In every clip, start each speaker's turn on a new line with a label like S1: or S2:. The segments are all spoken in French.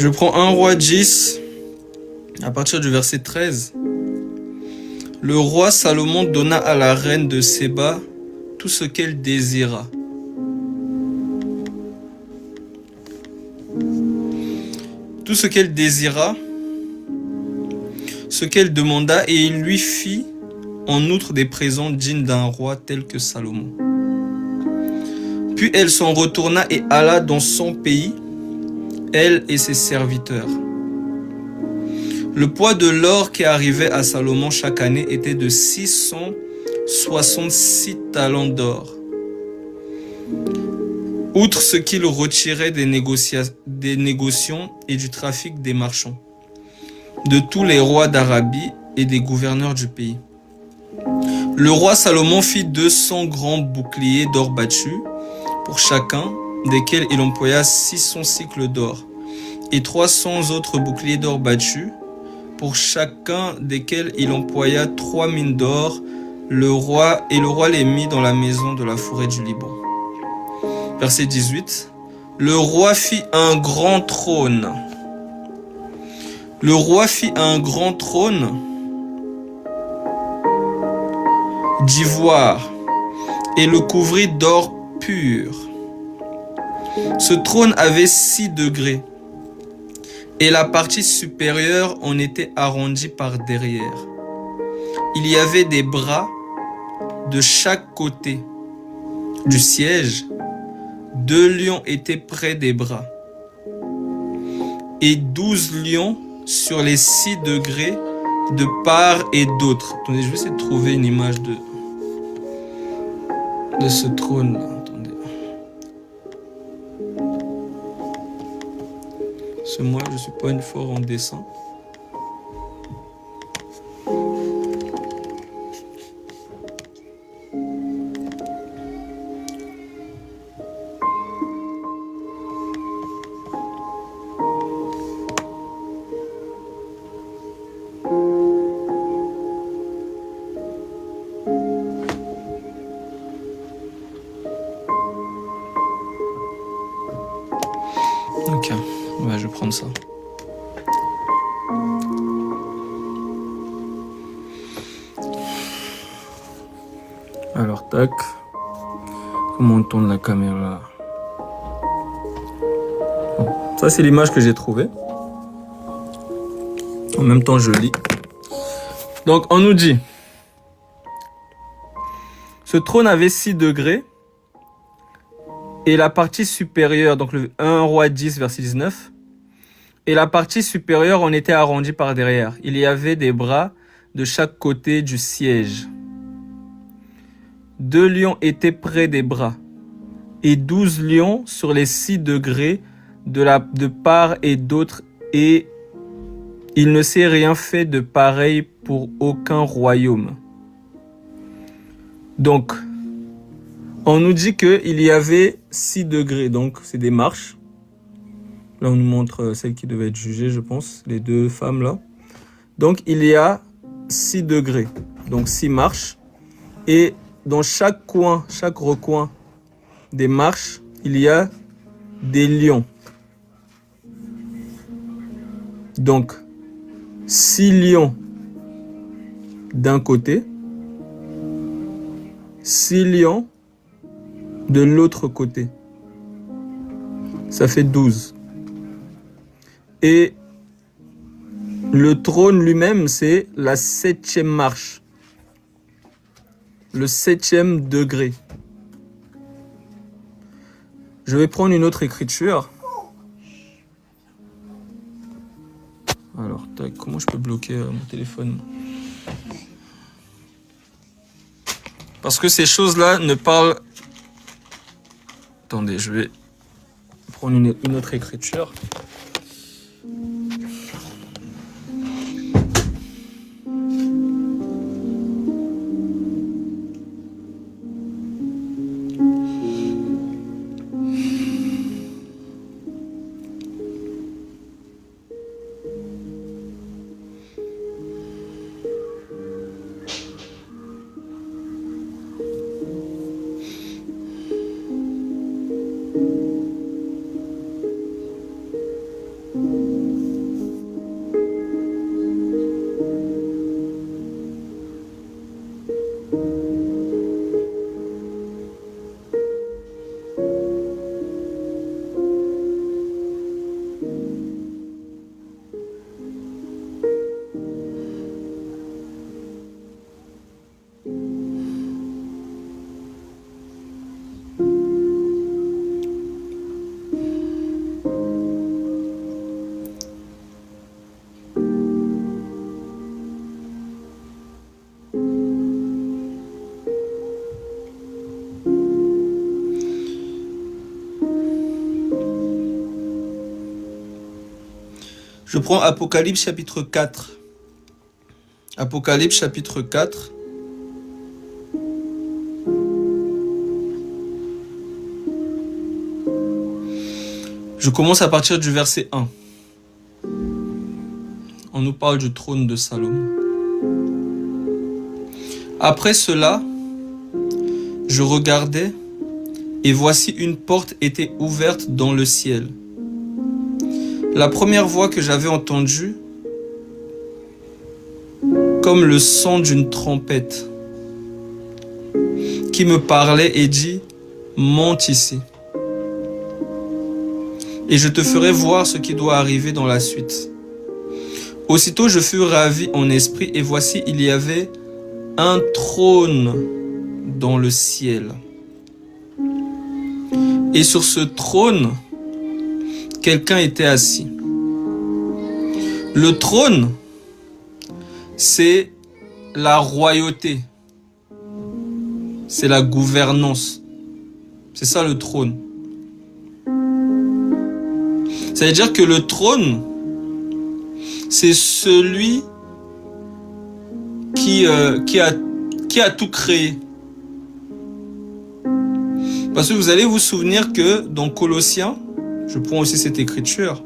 S1: Je prends 1 roi 10, à partir du verset 13. Le roi Salomon donna à la reine de Séba tout ce qu'elle désira. Tout ce qu'elle désira, ce qu'elle demanda, et il lui fit en outre des présents dignes d'un roi tel que Salomon. Puis elle s'en retourna et alla dans son pays, elle et ses serviteurs. Le poids de l'or qui arrivait à Salomon chaque année était de 666 talents d'or. Outre ce qu'il retirait des négociants et du trafic des marchands, de tous les rois d'Arabie et des gouverneurs du pays. Le roi Salomon fit 200 grands boucliers d'or battu, pour chacun desquels il employa 600 cycles d'or, et 300 autres boucliers d'or battus, pour chacun desquels il employa 3 mines d'or. Le roi les mit dans la maison de la forêt du Liban. Verset 18. Le roi fit un grand trône. Le roi fit un grand trône d'ivoire et le couvrit d'or pur. Ce trône avait 6 degrés et la partie supérieure en était arrondie par derrière. Il y avait des bras de chaque côté du siège. 2 lions étaient près des bras et 12 lions sur les 6 degrés de part et d'autre. Attendez, je vais essayer de trouver une image de ce trône. Attendez. Parce que moi, je suis pas une fort en dessin. Ok, ouais, je vais prendre ça. Alors, tac. Comment on tourne la caméra? Bon, ça, c'est l'image que j'ai trouvée. En même temps, je lis. Donc, on nous dit, ce trône avait 6 degrés. Et la partie supérieure, donc le 1 roi 10, verset 19, et la partie supérieure en était arrondie par derrière. Il y avait des bras de chaque côté du siège. 2 lions étaient près des bras, et 12 lions sur les 6 degrés de part et d'autre, et il ne s'est rien fait de pareil pour aucun royaume. Donc, on nous dit qu'il y avait 6 degrés, donc c'est des marches. Là, on nous montre celle qui devait être jugée, je pense, les 2 femmes là. Donc, il y a 6 degrés, donc 6 marches. Et dans chaque coin, chaque recoin des marches, il y a des lions. Donc, 6 lions d'un côté, 6 lions de l'autre côté. Ça fait 12. Et le trône lui-même, c'est la 7e marche. Le 7e degré. Je vais prendre une autre écriture. Alors, tac, comment je peux bloquer mon téléphone? Parce que ces choses-là ne parlent... Attendez, je vais prendre une autre écriture. Je prends Apocalypse chapitre 4. Apocalypse chapitre 4. Je commence à partir du verset 1. On nous parle du trône de Salomon. Après cela, je regardais, et voici une porte était ouverte dans le ciel. La première voix que j'avais entendue, comme le son d'une trompette, qui me parlait et dit, monte ici, et je te ferai voir ce qui doit arriver dans la suite. Aussitôt je fus ravi en esprit, et voici il y avait un trône dans le ciel. Et sur ce trône, quelqu'un était assis. Le trône, c'est la royauté. C'est la gouvernance. C'est ça le trône. Ça veut dire que le trône, c'est celui qui a tout créé. Parce que vous allez vous souvenir que dans Colossiens, je prends aussi cette écriture,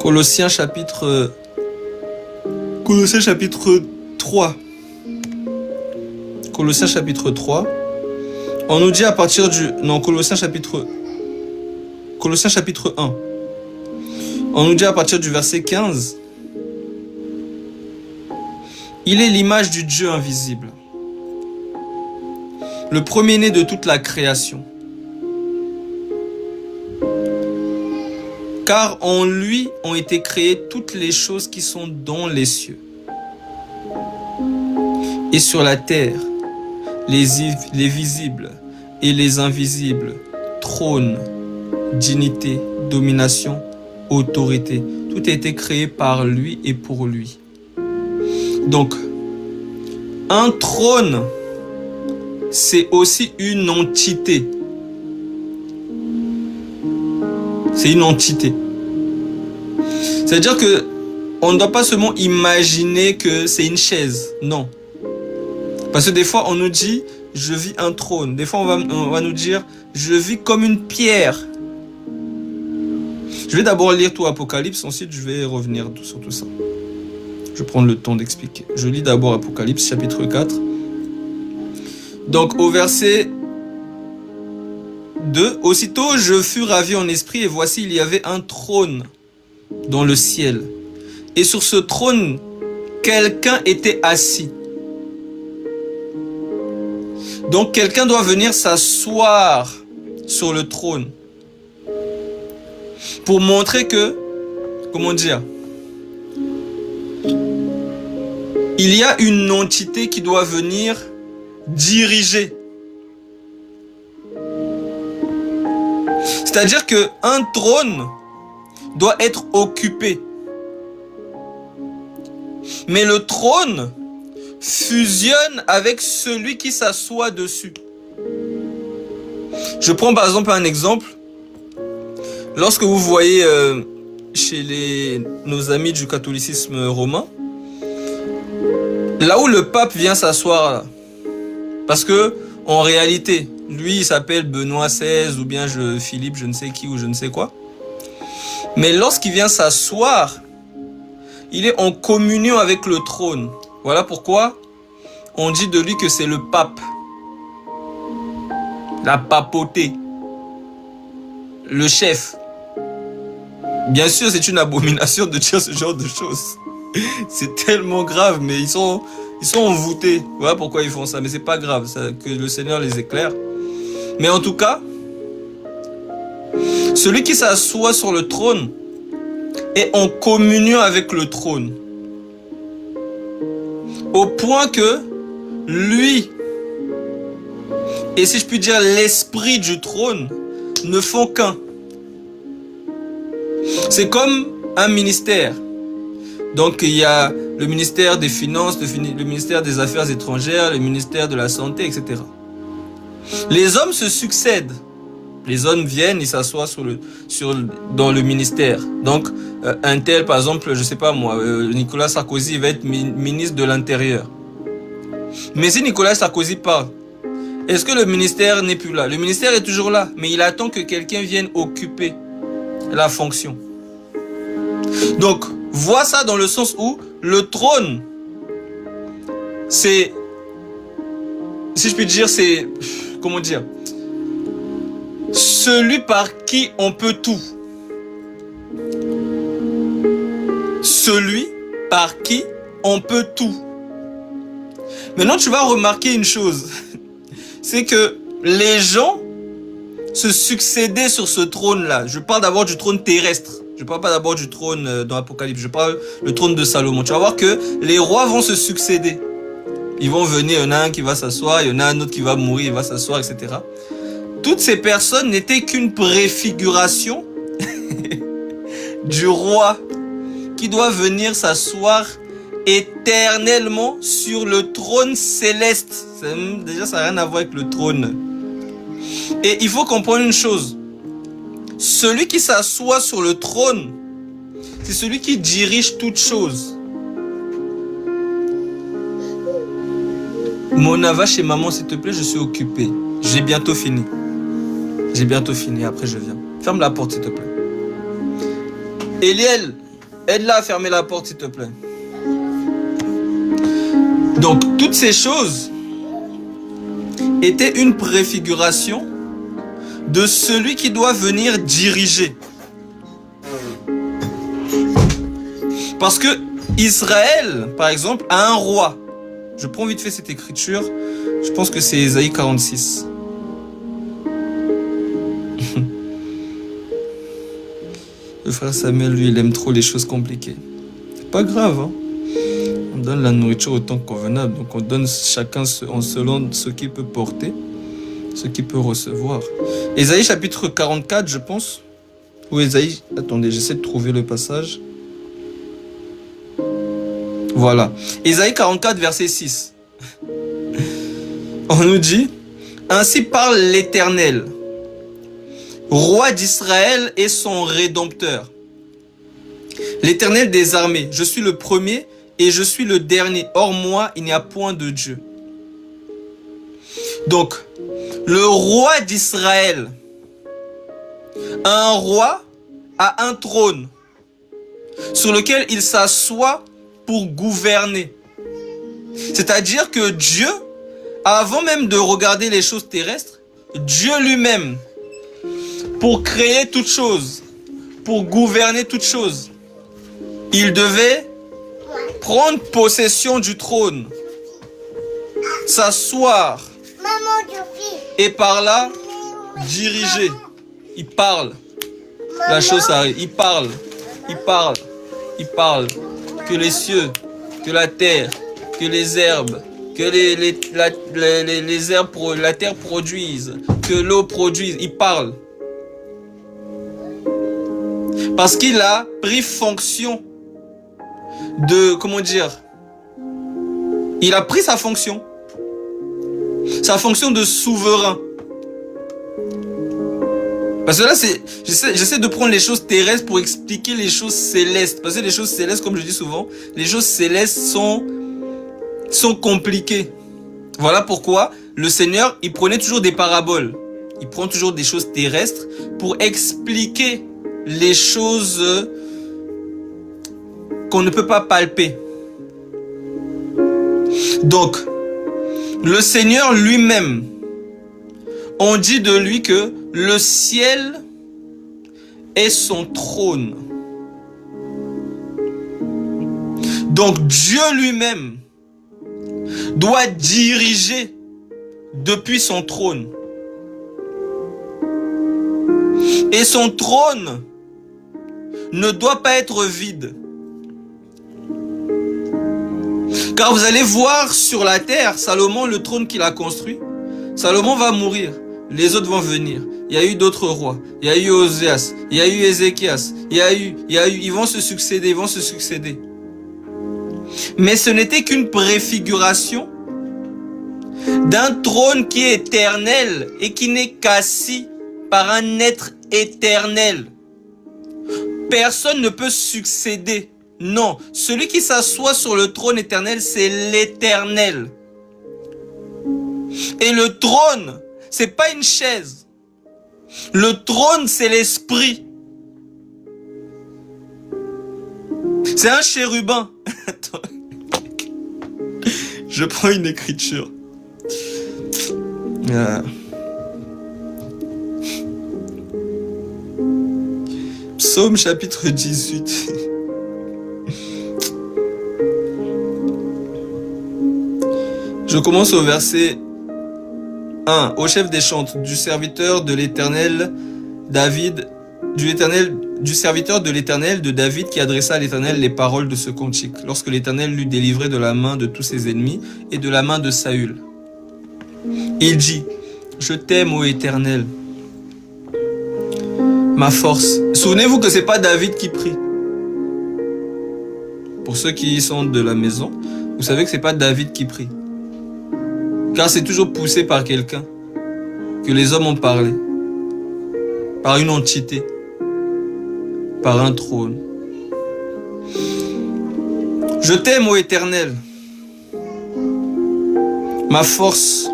S1: Colossiens chapitre 3. Colossiens chapitre 3. On nous dit à partir du... Non, Colossiens chapitre 1. On nous dit à partir du verset 15. Il est l'image du Dieu invisible, le premier-né de toute la création. Car en lui ont été créées toutes les choses qui sont dans les cieux et sur la terre, les visibles et les invisibles, trônes, dignité, domination, autorité. Tout a été créé par lui et pour lui. Donc, un trône, c'est aussi une entité. C'est une entité. C'est-à-dire que on ne doit pas seulement imaginer que c'est une chaise. Non. Parce que des fois, on nous dit, je vis un trône. Des fois, on va nous dire, je vis comme une pierre. Je vais d'abord lire tout Apocalypse, ensuite je vais revenir sur tout ça. Je vais prendre le temps d'expliquer. Je lis d'abord Apocalypse, chapitre 4. Donc, au verset 2, aussitôt je fus ravi en esprit, et voici il y avait un trône dans le ciel. Et sur ce trône, quelqu'un était assis. Donc, quelqu'un doit venir s'asseoir sur le trône. Pour montrer que, comment dire, il y a une entité qui doit venir diriger. C'est-à-dire qu'un trône doit être occupé. Mais le trône fusionne avec celui qui s'assoit dessus. Je prends par exemple un exemple. Lorsque vous voyez chez nos amis du catholicisme romain, là où le pape vient s'asseoir, parce que en réalité, lui il s'appelle Benoît XVI ou bien Philippe je ne sais qui ou je ne sais quoi. Mais lorsqu'il vient s'asseoir, il est en communion avec le trône. Voilà pourquoi on dit de lui que c'est le pape. La papauté. Le chef. Bien sûr, c'est une abomination de dire ce genre de choses. C'est tellement grave, mais ils sont envoûtés. Voilà pourquoi ils font ça. Mais c'est pas grave, ça, que le Seigneur les éclaire. Mais en tout cas, celui qui s'assoit sur le trône est en communion avec le trône. Au point que lui, et si je puis dire l'esprit du trône, ne font qu'un. C'est comme un ministère. Donc il y a le ministère des Finances, le ministère des Affaires étrangères, le ministère de la Santé, etc. Les hommes se succèdent. Les hommes viennent, ils s'assoient dans le ministère. Donc un tel, par exemple, je sais pas moi, Nicolas Sarkozy va être ministre de l'Intérieur. Mais si Nicolas Sarkozy part, est-ce que le ministère n'est plus là? Le ministère est toujours là, mais il attend que quelqu'un vienne occuper la fonction. Donc, vois ça dans le sens où le trône, c'est, si je puis dire, c'est, comment dire, celui par qui on peut tout. Celui par qui on peut tout. Maintenant, tu vas remarquer une chose, c'est que les gens se succédaient sur ce trône-là. Je parle d'abord du trône terrestre. Je ne parle pas d'abord du trône dans l'Apocalypse. Je parle du trône de Salomon. Tu vas voir que les rois vont se succéder. Ils vont venir, il y en a un qui va s'asseoir, il y en a un autre qui va mourir, il va s'asseoir, etc. Toutes ces personnes n'étaient qu'une préfiguration du roi qui doit venir s'asseoir éternellement sur le trône céleste. Déjà, ça n'a rien à voir avec le trône. Et il faut comprendre une chose. Celui qui s'assoit sur le trône, c'est celui qui dirige toutes choses. Mona, va chez maman, s'il te plaît, je suis occupé. J'ai bientôt fini. J'ai bientôt fini, après je viens. Ferme la porte, s'il te plaît. Eliel, aide-la à fermer la porte, s'il te plaît. Donc, toutes ces choses étaient une préfiguration de celui qui doit venir diriger. Parce que Israël, par exemple, a un roi. Je prends vite fait cette écriture. Je pense que c'est Ésaïe 46. Le frère Samuel, lui, il aime trop les choses compliquées. C'est pas grave, hein. On donne la nourriture autant que convenable. Donc on donne chacun selon ce qu'il peut porter, ce qu'il peut recevoir. Ésaïe chapitre 44, je pense. Ou Ésaïe... Attendez, j'essaie de trouver le passage. Voilà. Ésaïe 44, verset 6. On nous dit: ainsi parle l'Éternel, roi d'Israël et son Rédempteur. L'Éternel des armées, je suis le premier et je suis le dernier. Hors moi, il n'y a point de Dieu. Donc, le roi d'Israël, un roi a un trône sur lequel il s'assoit pour gouverner. C'est-à-dire que Dieu, avant même de regarder les choses terrestres, Dieu lui-même, pour créer toutes choses, pour gouverner toutes choses, il devait prendre possession du trône, s'asseoir et par là diriger. Il parle, la chose arrive, il parle, il parle, il parle. Que les cieux, que la terre, que les herbes, que les herbes, la terre produisent, que l'eau produise. Il parle. Parce qu'il a pris fonction de, comment dire, il a pris sa fonction de souverain. Parce que là, j'essaie de prendre les choses terrestres pour expliquer les choses célestes. Parce que les choses célestes, comme je dis souvent, les choses célestes sont compliquées. Voilà pourquoi le Seigneur, il prenait toujours des paraboles. Il prend toujours des choses terrestres pour expliquer les choses qu'on ne peut pas palper. Donc, le Seigneur lui-même, on dit de lui que le ciel est son trône. Donc Dieu lui-même doit diriger depuis son trône. Et son trône ne doit pas être vide. Car vous allez voir sur la terre, Salomon, le trône qu'il a construit, Salomon va mourir. Les autres vont venir. Il y a eu d'autres rois. Il y a eu Oséas. Il y a eu Ézéchias. Ils vont se succéder. Mais ce n'était qu'une préfiguration d'un trône qui est éternel et qui n'est qu'assis par un être éternel. Personne ne peut succéder. Non, celui qui s'assoit sur le trône éternel, c'est l'Éternel. Et le trône, c'est pas une chaise. Le trône, c'est l'esprit. C'est un chérubin. Je prends une écriture. Psaume chapitre 18. Je commence au verset 1. Au chef des chantres, du serviteur de l'Éternel, David, du serviteur de l'Éternel, de David, qui adressa à l'Éternel les paroles de ce cantique, lorsque l'Éternel l'eut délivré de la main de tous ses ennemis et de la main de Saül. Il dit, je t'aime, ô Éternel, ma force. Souvenez-vous que c'est pas David qui prie. Pour ceux qui sont de la maison, vous savez que c'est pas David qui prie. Car c'est toujours poussé par quelqu'un que les hommes ont parlé. Par une entité. Par un trône. Je t'aime, ô Éternel, ma force.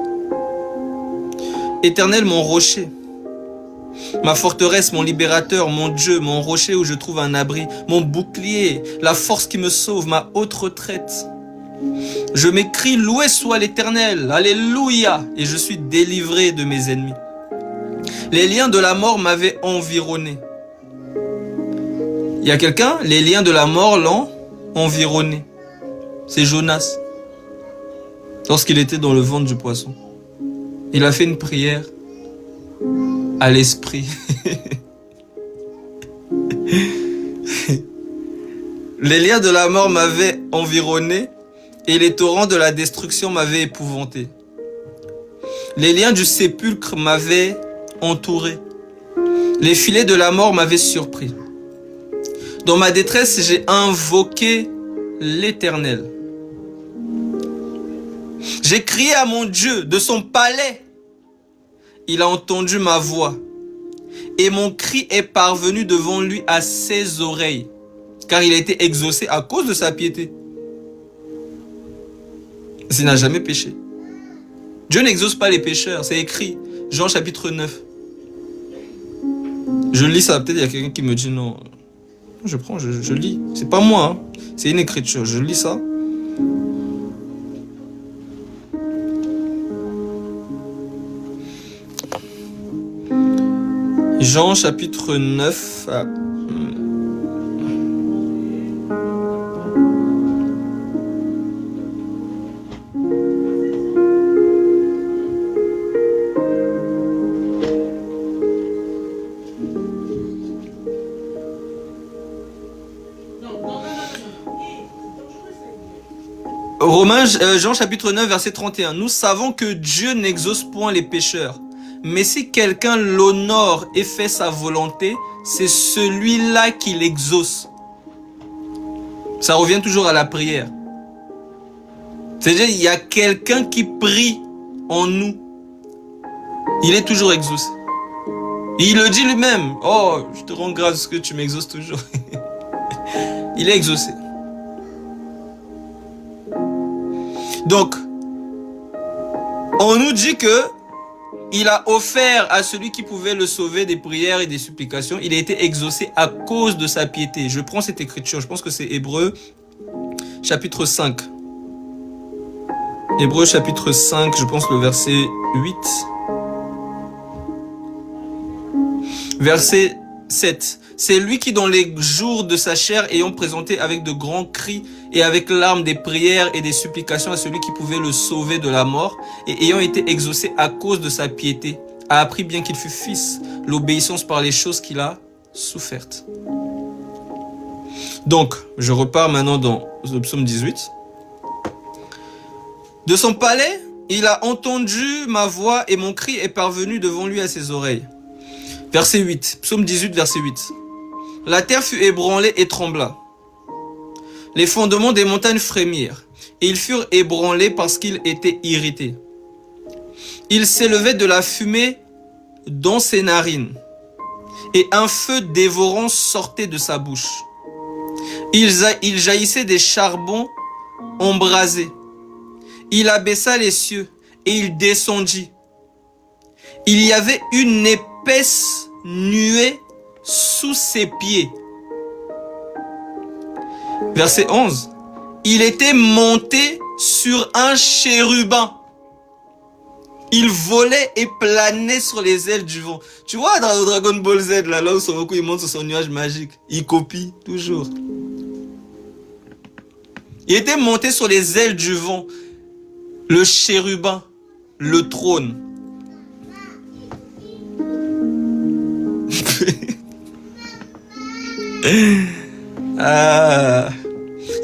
S1: Éternel, mon rocher, ma forteresse, mon libérateur, mon Dieu, mon rocher où je trouve un abri, mon bouclier, la force qui me sauve, ma haute retraite. Je m'écrie, loué soit l'Éternel, alléluia, et je suis délivré de mes ennemis. Les liens de la mort m'avaient environné. Il y a quelqu'un, les liens de la mort l'ont environné. C'est Jonas, lorsqu'il était dans le ventre du poisson. Il a fait une prière à l'esprit. Les liens de la mort m'avaient environné et les torrents de la destruction m'avaient épouvanté. Les liens du sépulcre m'avaient entouré. Les filets de la mort m'avaient surpris. Dans ma détresse, j'ai invoqué l'Éternel. J'ai crié à mon Dieu de son palais. Il a entendu ma voix. Et mon cri est parvenu devant lui à ses oreilles. Car il a été exaucé à cause de sa piété. Il n'a jamais péché. Dieu n'exauce pas les pécheurs. C'est écrit. Jean chapitre 9. Je lis ça. Peut-être il y a quelqu'un qui me dit non. Je prends, je lis. C'est pas moi. Hein. C'est une écriture. Je lis ça. Jean chapitre 9. Jean chapitre 9 verset 31. Nous savons que Dieu n'exauce point les pécheurs. Mais si quelqu'un l'honore et fait sa volonté, c'est celui-là qui l'exauce. Ça revient toujours à la prière. C'est-à-dire, il y a quelqu'un qui prie en nous. Il est toujours exaucé. Et il le dit lui-même. Oh, je te rends grâce que tu m'exauces toujours. Il est exaucé. Donc, on nous dit que il a offert à celui qui pouvait le sauver des prières et des supplications. Il a été exaucé à cause de sa piété. Je prends cette écriture. Je pense que c'est Hébreux chapitre 5. Hébreux chapitre 5, je pense le verset 8. Verset 7. C'est lui qui, dans les jours de sa chair, ayant présenté avec de grands cris et avec larmes des prières et des supplications à celui qui pouvait le sauver de la mort, et ayant été exaucé à cause de sa piété, a appris, bien qu'il fût fils, l'obéissance par les choses qu'il a souffertes. Donc, je repars maintenant dans le psaume 18. De son palais, il a entendu ma voix et mon cri est parvenu devant lui à ses oreilles. Verset 8, psaume 18, verset 8. La terre fut ébranlée et trembla. Les fondements des montagnes frémirent, et ils furent ébranlés parce qu'ils étaient irrités. Il s'élevait de la fumée dans ses narines, et un feu dévorant sortait de sa bouche. Il jaillissait des charbons embrasés. Il abaissa les cieux, et il descendit. Il y avait une épaisse nuée sous ses pieds. Verset 11. Il était monté sur un chérubin. Il volait et planait sur les ailes du vent. Tu vois dans Dragon Ball Z, là où Son Goku il monte sur son nuage magique. Il copie toujours. Il était monté sur les ailes du vent. Le chérubin, le trône.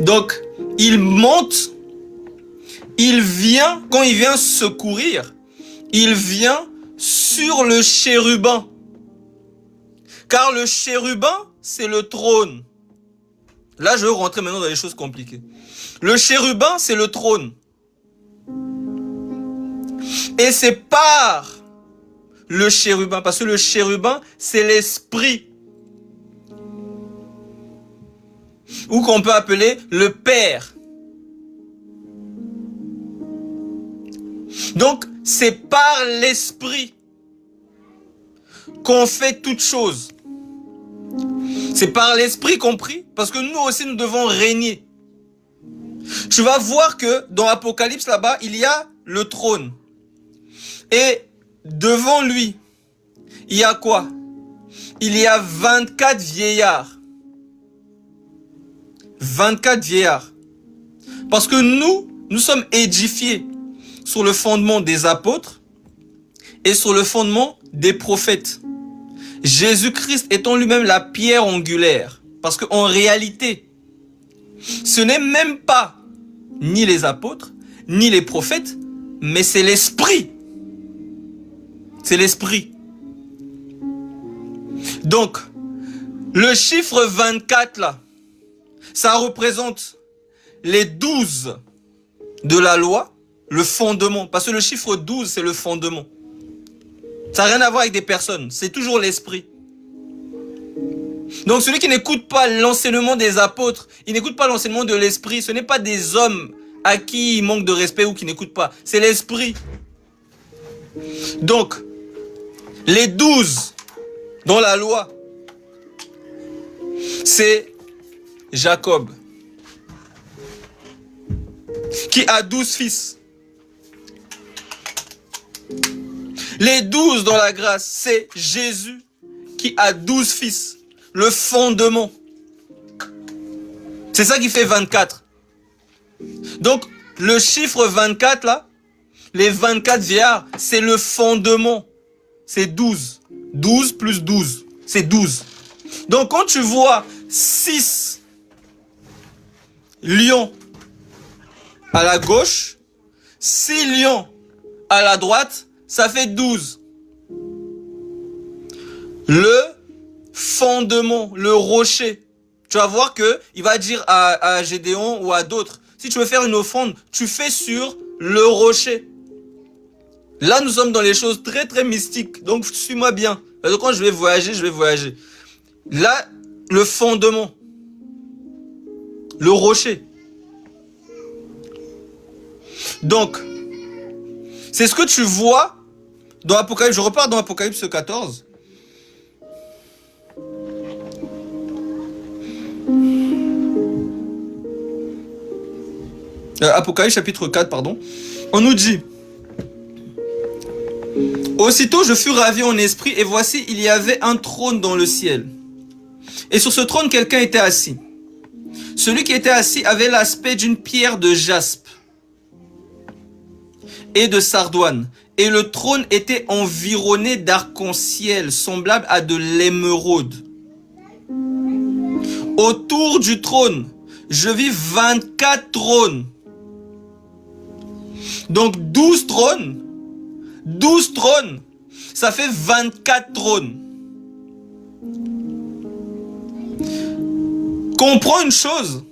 S1: Donc, il monte, il vient, quand il vient secourir, il vient sur le chérubin. Car le chérubin, c'est le trône. Là, je veux rentrer maintenant dans les choses compliquées. Le chérubin, c'est le trône. Et c'est par le chérubin, parce que le chérubin, c'est l'esprit. Ou qu'on peut appeler le Père. Donc, c'est par l'esprit qu'on fait toutes choses. C'est par l'esprit compris, parce que nous aussi, nous devons régner. Tu vas voir que dans Apocalypse, là-bas, il y a le trône. Et devant lui, il y a quoi? Il y a 24 vieillards. 24 vieillards. Parce que nous sommes édifiés sur le fondement des apôtres et sur le fondement des prophètes. Jésus-Christ étant lui-même la pierre angulaire. Parce qu'en réalité, ce n'est même pas ni les apôtres, ni les prophètes, mais c'est l'esprit. C'est l'esprit. Donc, le chiffre 24 là, ça représente les 12 de la loi, le fondement. Parce que le chiffre 12, c'est le fondement. Ça n'a rien à voir avec des personnes, c'est toujours l'esprit. Donc celui qui n'écoute pas l'enseignement des apôtres, il n'écoute pas l'enseignement de l'esprit, ce n'est pas des hommes à qui il manque de respect ou qui n'écoutent pas, c'est l'esprit. Donc, les 12 dans la loi, c'est Jacob, qui a 12 fils. Les 12 dans la grâce, c'est Jésus, qui a 12 fils. Le fondement. C'est ça qui fait 24. Donc, le chiffre 24, là, les 24 vieillards, c'est le fondement. C'est 12. 12 plus 12, c'est 12. Donc, quand tu vois 6 lions à la gauche, 6 lions à la droite, ça fait 12. Le fondement, le rocher. Tu vas voir que il va dire à Gédéon ou à d'autres, si tu veux faire une offrande, tu fais sur le rocher. Là, nous sommes dans les choses très très mystiques. Donc, suis-moi bien. Parce que quand je vais voyager. Là, le fondement. Le rocher. Donc, c'est ce que tu vois dans Apocalypse. Je repars dans Apocalypse 14. Apocalypse chapitre 4, pardon. On nous dit: aussitôt je fus ravi en esprit, et voici, il y avait un trône dans le ciel. Et sur ce trône, quelqu'un était assis. Celui qui était assis avait l'aspect d'une pierre de jaspe et de sardoine. Et le trône était environné d'arc-en-ciel, semblable à de l'émeraude. Autour du trône, je vis 24 trônes. Donc 12 trônes, ça fait 24 trônes. Comprends une chose,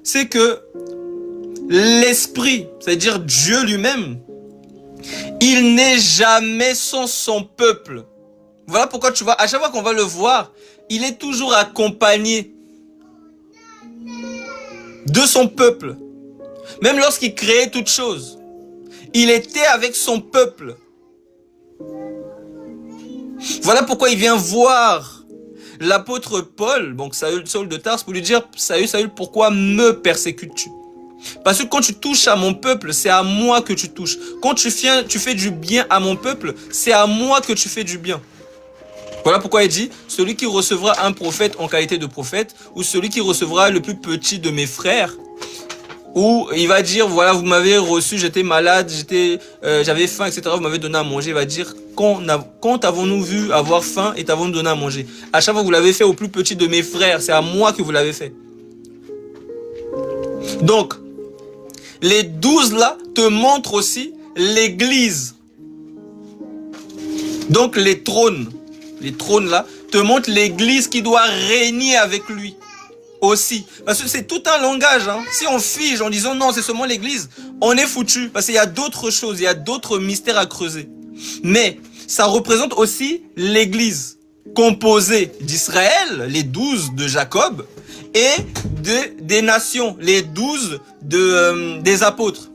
S1: c'est que l'Esprit, c'est-à-dire Dieu lui-même, il n'est jamais sans son peuple. Voilà pourquoi tu vois, à chaque fois qu'on va le voir, il est toujours accompagné de son peuple. Même lorsqu'il créait toutes choses, il était avec son peuple. Voilà pourquoi il vient voir l'apôtre Paul, donc Saül de Tarse, pour lui dire, Saül, pourquoi me persécutes-tu? Parce que quand tu touches à mon peuple, c'est à moi que tu touches. Quand tu fais du bien à mon peuple, c'est à moi que tu fais du bien. Voilà pourquoi il dit, celui qui recevra un prophète en qualité de prophète, ou celui qui recevra le plus petit de mes frères, ou il va dire, voilà, vous m'avez reçu, j'étais malade, j'avais faim, etc. Vous m'avez donné à manger. Il va dire, quand avons-nous vu avoir faim et t'avons donné à manger? À chaque fois que vous l'avez fait au plus petit de mes frères, c'est à moi que vous l'avez fait. Donc, les 12 là te montrent aussi l'église. Donc les trônes là te montrent l'église qui doit régner avec lui aussi. Parce que c'est tout un langage. Hein. Si on fige en disant non, c'est seulement l'église, on est foutu. Parce qu'il y a d'autres choses, il y a d'autres mystères à creuser. Mais ça représente aussi l'église composée d'Israël, les 12 de Jacob, et des nations, les 12 des apôtres.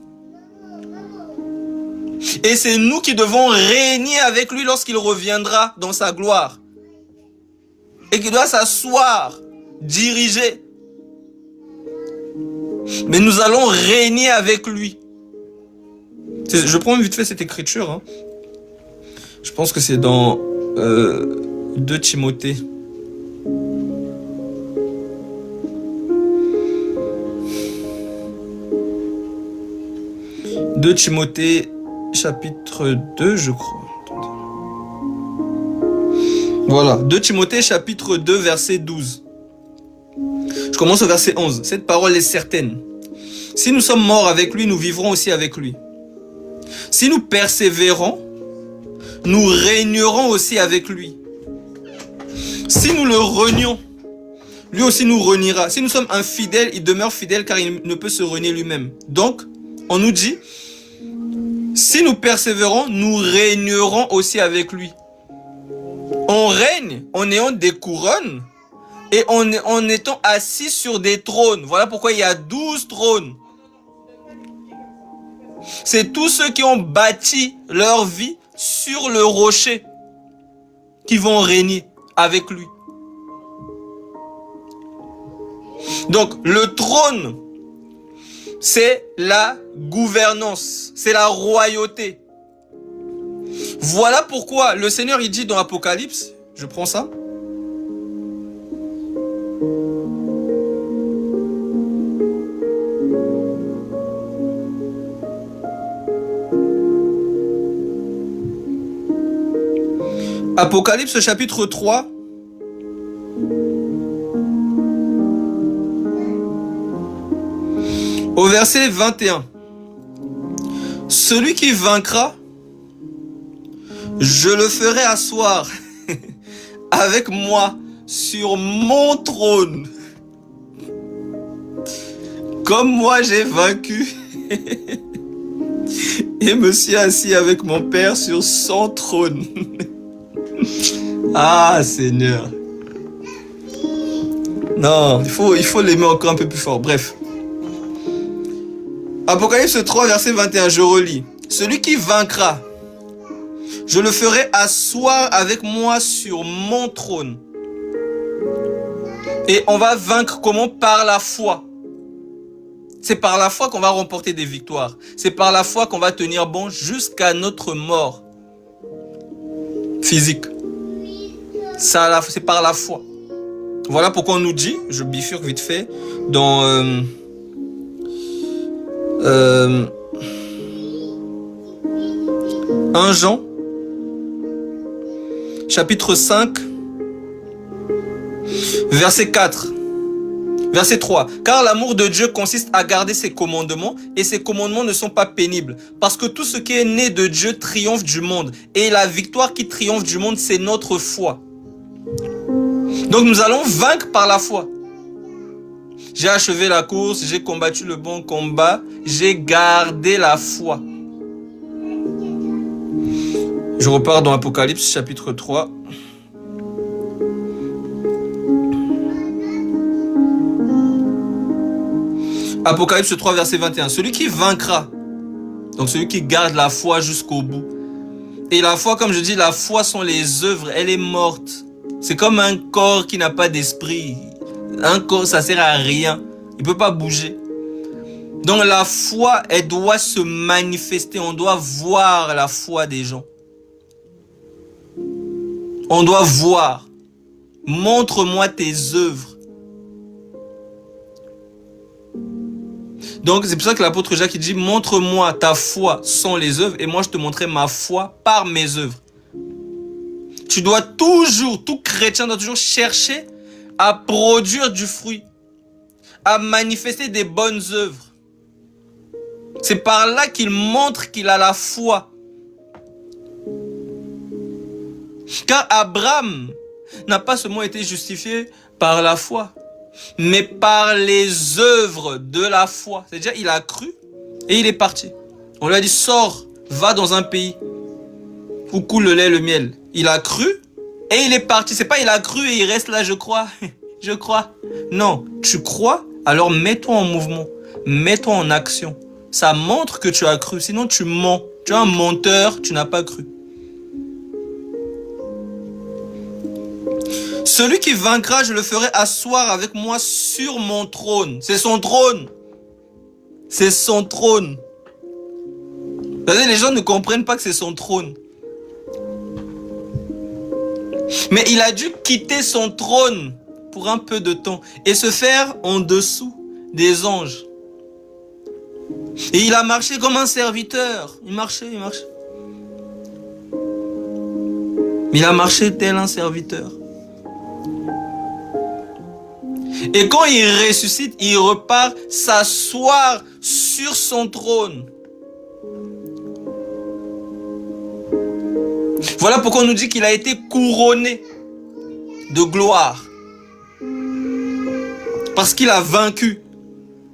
S1: Et c'est nous qui devons régner avec lui lorsqu'il reviendra dans sa gloire. Et qui doit s'asseoir, diriger. Mais nous allons régner avec lui. Je prends vite fait cette écriture. Hein. Je pense que c'est dans 2 Timothée. 2 Timothée, chapitre 2, je crois. Attendez. Voilà, 2 Timothée, chapitre 2, verset 12. Je commence au verset 11. Cette parole est certaine. Si nous sommes morts avec lui, nous vivrons aussi avec lui. Si nous persévérons, nous régnerons aussi avec lui. Si nous le renions, lui aussi nous reniera. Si nous sommes infidèles, il demeure fidèle car il ne peut se renier lui-même. Donc, on nous dit, si nous persévérons, nous régnerons aussi avec lui. On règne en ayant des couronnes et en étant assis sur des trônes. Voilà pourquoi il y a 12 trônes. C'est tous ceux qui ont bâti leur vie sur le rocher qui vont régner avec lui. Donc, le trône, c'est la gouvernance, c'est la royauté. Voilà pourquoi le Seigneur, il dit dans Apocalypse, je prends ça. Apocalypse chapitre 3. Au verset 21. Celui qui vaincra, je le ferai asseoir avec moi sur mon trône. Comme moi j'ai vaincu et me suis assis avec mon Père sur son trône. Ah Seigneur. Non, il faut l'aimer encore un peu plus fort. Bref. Apocalypse 3, verset 21, je relis. Celui qui vaincra, je le ferai asseoir avec moi sur mon trône. Et on va vaincre comment? Par la foi. C'est par la foi qu'on va remporter des victoires. C'est par la foi qu'on va tenir bon jusqu'à notre mort physique. C'est par la foi. Voilà pourquoi on nous dit, je bifurque vite fait, dans 1 Jean, chapitre 5, verset 4, verset 3. Car l'amour de Dieu consiste à garder ses commandements, et ses commandements ne sont pas pénibles. Parce que tout ce qui est né de Dieu triomphe du monde. Et la victoire qui triomphe du monde, c'est notre foi. Donc nous allons vaincre par la foi. J'ai achevé la course, j'ai combattu le bon combat, j'ai gardé la foi. Je repars dans Apocalypse chapitre 3. Apocalypse 3 verset 21. Celui qui vaincra, donc celui qui garde la foi jusqu'au bout. Et la foi, comme je dis, la foi sont les œuvres, elle est morte. C'est comme un corps qui n'a pas d'esprit. Un corps, ça sert à rien. Il peut pas bouger. Donc la foi, elle doit se manifester. On doit voir la foi des gens. On doit voir. Montre-moi tes œuvres. Donc c'est pour ça que l'apôtre Jacques dit, montre-moi ta foi sans les œuvres et moi je te montrerai ma foi par mes œuvres. Tu dois toujours, tout chrétien doit toujours chercher à produire du fruit, à manifester des bonnes œuvres. C'est par là qu'il montre qu'il a la foi. Car Abraham n'a pas seulement été justifié par la foi, mais par les œuvres de la foi. C'est-à-dire, il a cru et il est parti. On lui a dit, sors, va dans un pays où coule le lait et le miel. Il a cru et il est parti. C'est pas il a cru et il reste là, je crois. Je crois. Non, tu crois, alors mets-toi en mouvement. Mets-toi en action. Ça montre que tu as cru. Sinon, tu mens. Tu es un menteur, tu n'as pas cru. Celui qui vaincra, je le ferai asseoir avec moi sur mon trône. C'est son trône. C'est son trône. Vous savez, les gens ne comprennent pas que c'est son trône. Mais il a dû quitter son trône pour un peu de temps et se faire en dessous des anges. Et il a marché comme un serviteur. Il marchait. Il a marché tel un serviteur. Et quand il ressuscite, il repart s'asseoir sur son trône. Voilà pourquoi on nous dit qu'il a été couronné de gloire. Parce qu'il a vaincu.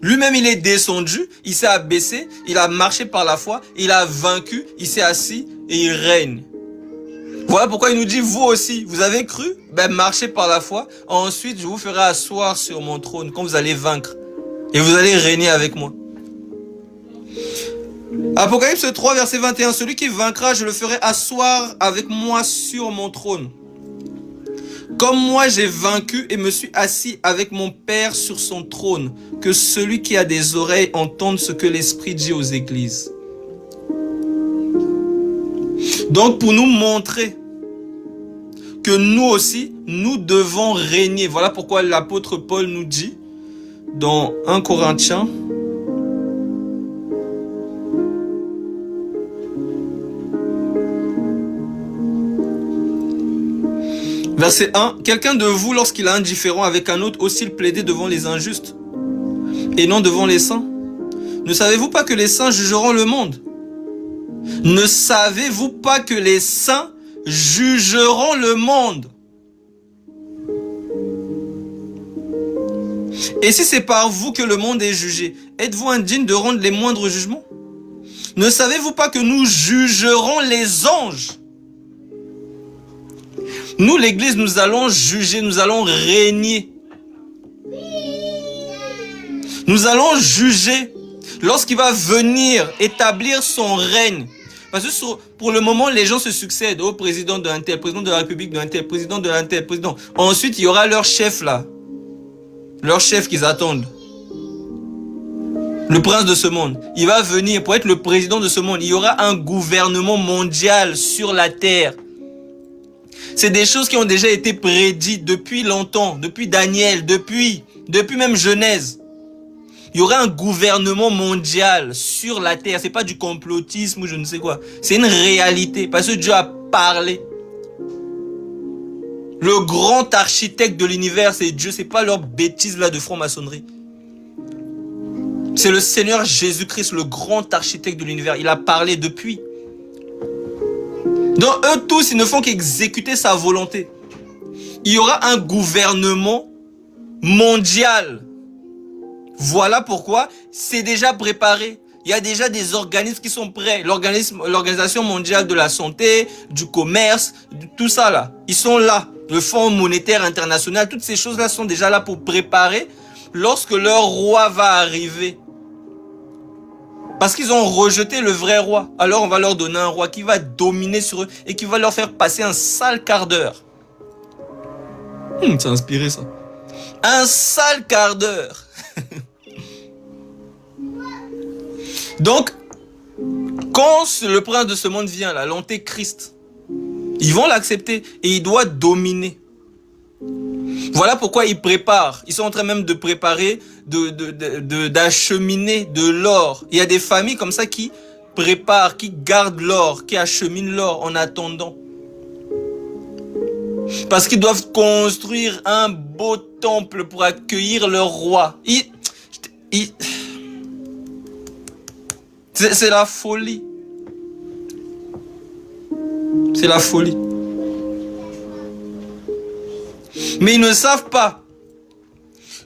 S1: Lui-même, il est descendu, il s'est abaissé, il a marché par la foi, il a vaincu, il s'est assis et il règne. Voilà pourquoi il nous dit, vous aussi, vous avez cru, ben marchez par la foi, ensuite je vous ferai asseoir sur mon trône quand vous allez vaincre. Et vous allez régner avec moi. Apocalypse 3, verset 21, celui qui vaincra, je le ferai asseoir avec moi sur mon trône. Comme moi j'ai vaincu et me suis assis avec mon Père sur son trône, que celui qui a des oreilles entende ce que l'Esprit dit aux églises. Donc pour nous montrer que nous aussi, nous devons régner. Voilà pourquoi l'apôtre Paul nous dit dans 1 Corinthiens, verset 1, quelqu'un de vous, lorsqu'il est indifférent avec un autre, aussi il plaidait devant les injustes et non devant les saints. Ne savez-vous pas que les saints jugeront le monde? Ne savez-vous pas que les saints jugeront le monde? Et si c'est par vous que le monde est jugé, êtes-vous indigne de rendre les moindres jugements? Ne savez-vous pas que nous jugerons les anges? Nous, l'Église, nous allons juger, nous allons régner. Nous allons juger lorsqu'il va venir établir son règne. Parce que pour le moment, les gens se succèdent au président de l'Inter, président de la République de l'Inter, président de l'Inter, président. Ensuite, il y aura leur chef là. Leur chef qu'ils attendent. Le prince de ce monde. Il va venir pour être le président de ce monde. Il y aura un gouvernement mondial sur la terre. C'est des choses qui ont déjà été prédites depuis longtemps, depuis Daniel, depuis même Genèse. Il y aura un gouvernement mondial sur la terre. C'est pas du complotisme ou je ne sais quoi. C'est une réalité parce que Dieu a parlé. Le grand architecte de l'univers, c'est Dieu. C'est pas leur bêtise là de franc-maçonnerie. C'est le Seigneur Jésus-Christ, le grand architecte de l'univers. Il a parlé depuis. Donc eux tous, ils ne font qu'exécuter sa volonté. Il y aura un gouvernement mondial Voilà pourquoi c'est déjà préparé. Il y a déjà des organismes qui sont prêts. L'Organisation mondiale de la santé, du commerce, tout ça là. Ils sont là. Le Fonds monétaire international, toutes ces choses-là sont déjà là pour préparer lorsque leur roi va arriver. Parce qu'ils ont rejeté le vrai roi. Alors on va leur donner un roi qui va dominer sur eux et qui va leur faire passer un sale quart d'heure. C'est inspiré ça. Un sale quart d'heure. Donc, quand le prince de ce monde vient, là, l'antéchrist, ils vont l'accepter et il doit dominer. Voilà pourquoi ils préparent. Ils sont en train même de préparer, d'acheminer de l'or. Il y a des familles comme ça qui préparent, qui gardent l'or, qui acheminent l'or en attendant. Parce qu'ils doivent construire un beau temple pour accueillir leur roi. C'est la folie. C'est la folie. Mais ils ne savent pas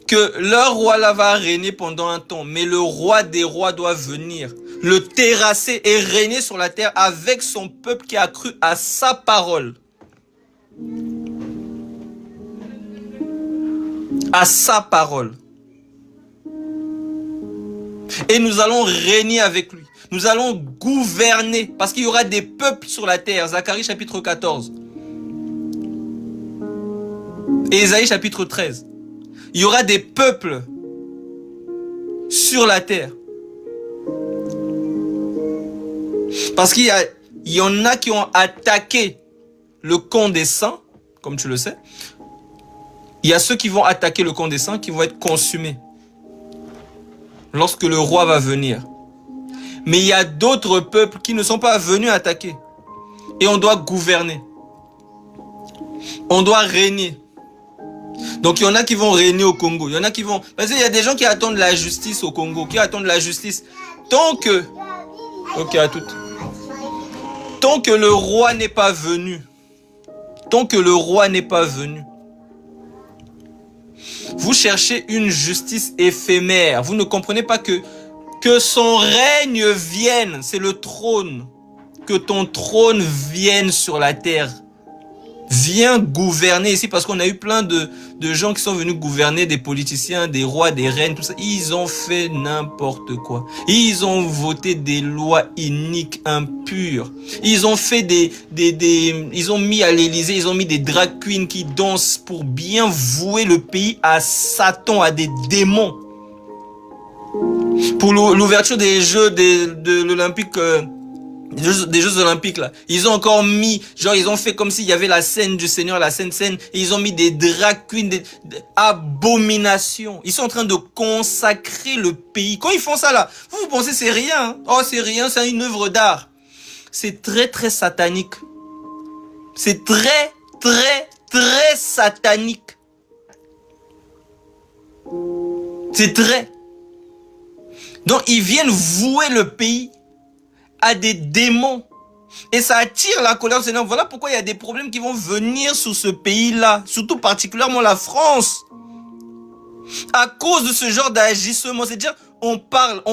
S1: que leur roi là va régner pendant un temps. Mais le roi des rois doit venir, le terrasser et régner sur la terre avec son peuple qui a cru à sa parole. À sa parole. Et nous allons régner avec lui. Nous allons gouverner. Parce qu'il y aura des peuples sur la terre. Zacharie chapitre 14. Et Ésaïe chapitre 13. Il y aura des peuples sur la terre. Parce qu'il y en a qui ont attaqué le camp des saints, comme tu le sais. Il y a ceux qui vont attaquer le camp des saints qui vont être consumés lorsque le roi va venir. Mais il y a d'autres peuples qui ne sont pas venus attaquer. Et on doit gouverner. On doit régner. Donc il y en a qui vont régner au Congo. Il y en a qui vont... Parce qu'il y a des gens qui attendent la justice au Congo, qui attendent la justice. Tant que... Ok, à toutes. Tant que le roi n'est pas venu. Tant que le roi n'est pas venu. Vous cherchez une justice éphémère. Vous ne comprenez pas que son règne vienne. C'est le trône. Que ton trône vienne sur la terre. Viens gouverner ici parce qu'on a eu plein de gens qui sont venus gouverner, des politiciens, des rois, des reines, tout ça. Ils ont fait n'importe quoi. Ils ont voté des lois iniques, impures. Ils ont fait ils ont mis à l'Élysée, ils ont mis des drag queens qui dansent pour bien vouer le pays à Satan, à des démons. Pour l'ouverture des Jeux de l'Olympique, des Jeux Olympiques là, ils ont encore mis, genre ils ont fait comme s'il y avait la scène du Seigneur, la Sainte Seine, et ils ont mis des drag queens, des abominations. Ils sont en train de consacrer le pays. Quand ils font ça là, vous pensez c'est rien, hein? Oh c'est rien, c'est une œuvre d'art. C'est très très satanique. C'est très très très satanique. C'est très. Donc ils viennent vouer le pays à des démons. Et ça attire la colère du Seigneur. Voilà pourquoi il y a des problèmes qui vont venir sur ce pays-là. Surtout particulièrement la France. À cause de ce genre d'agissement. C'est-à-dire, on parle.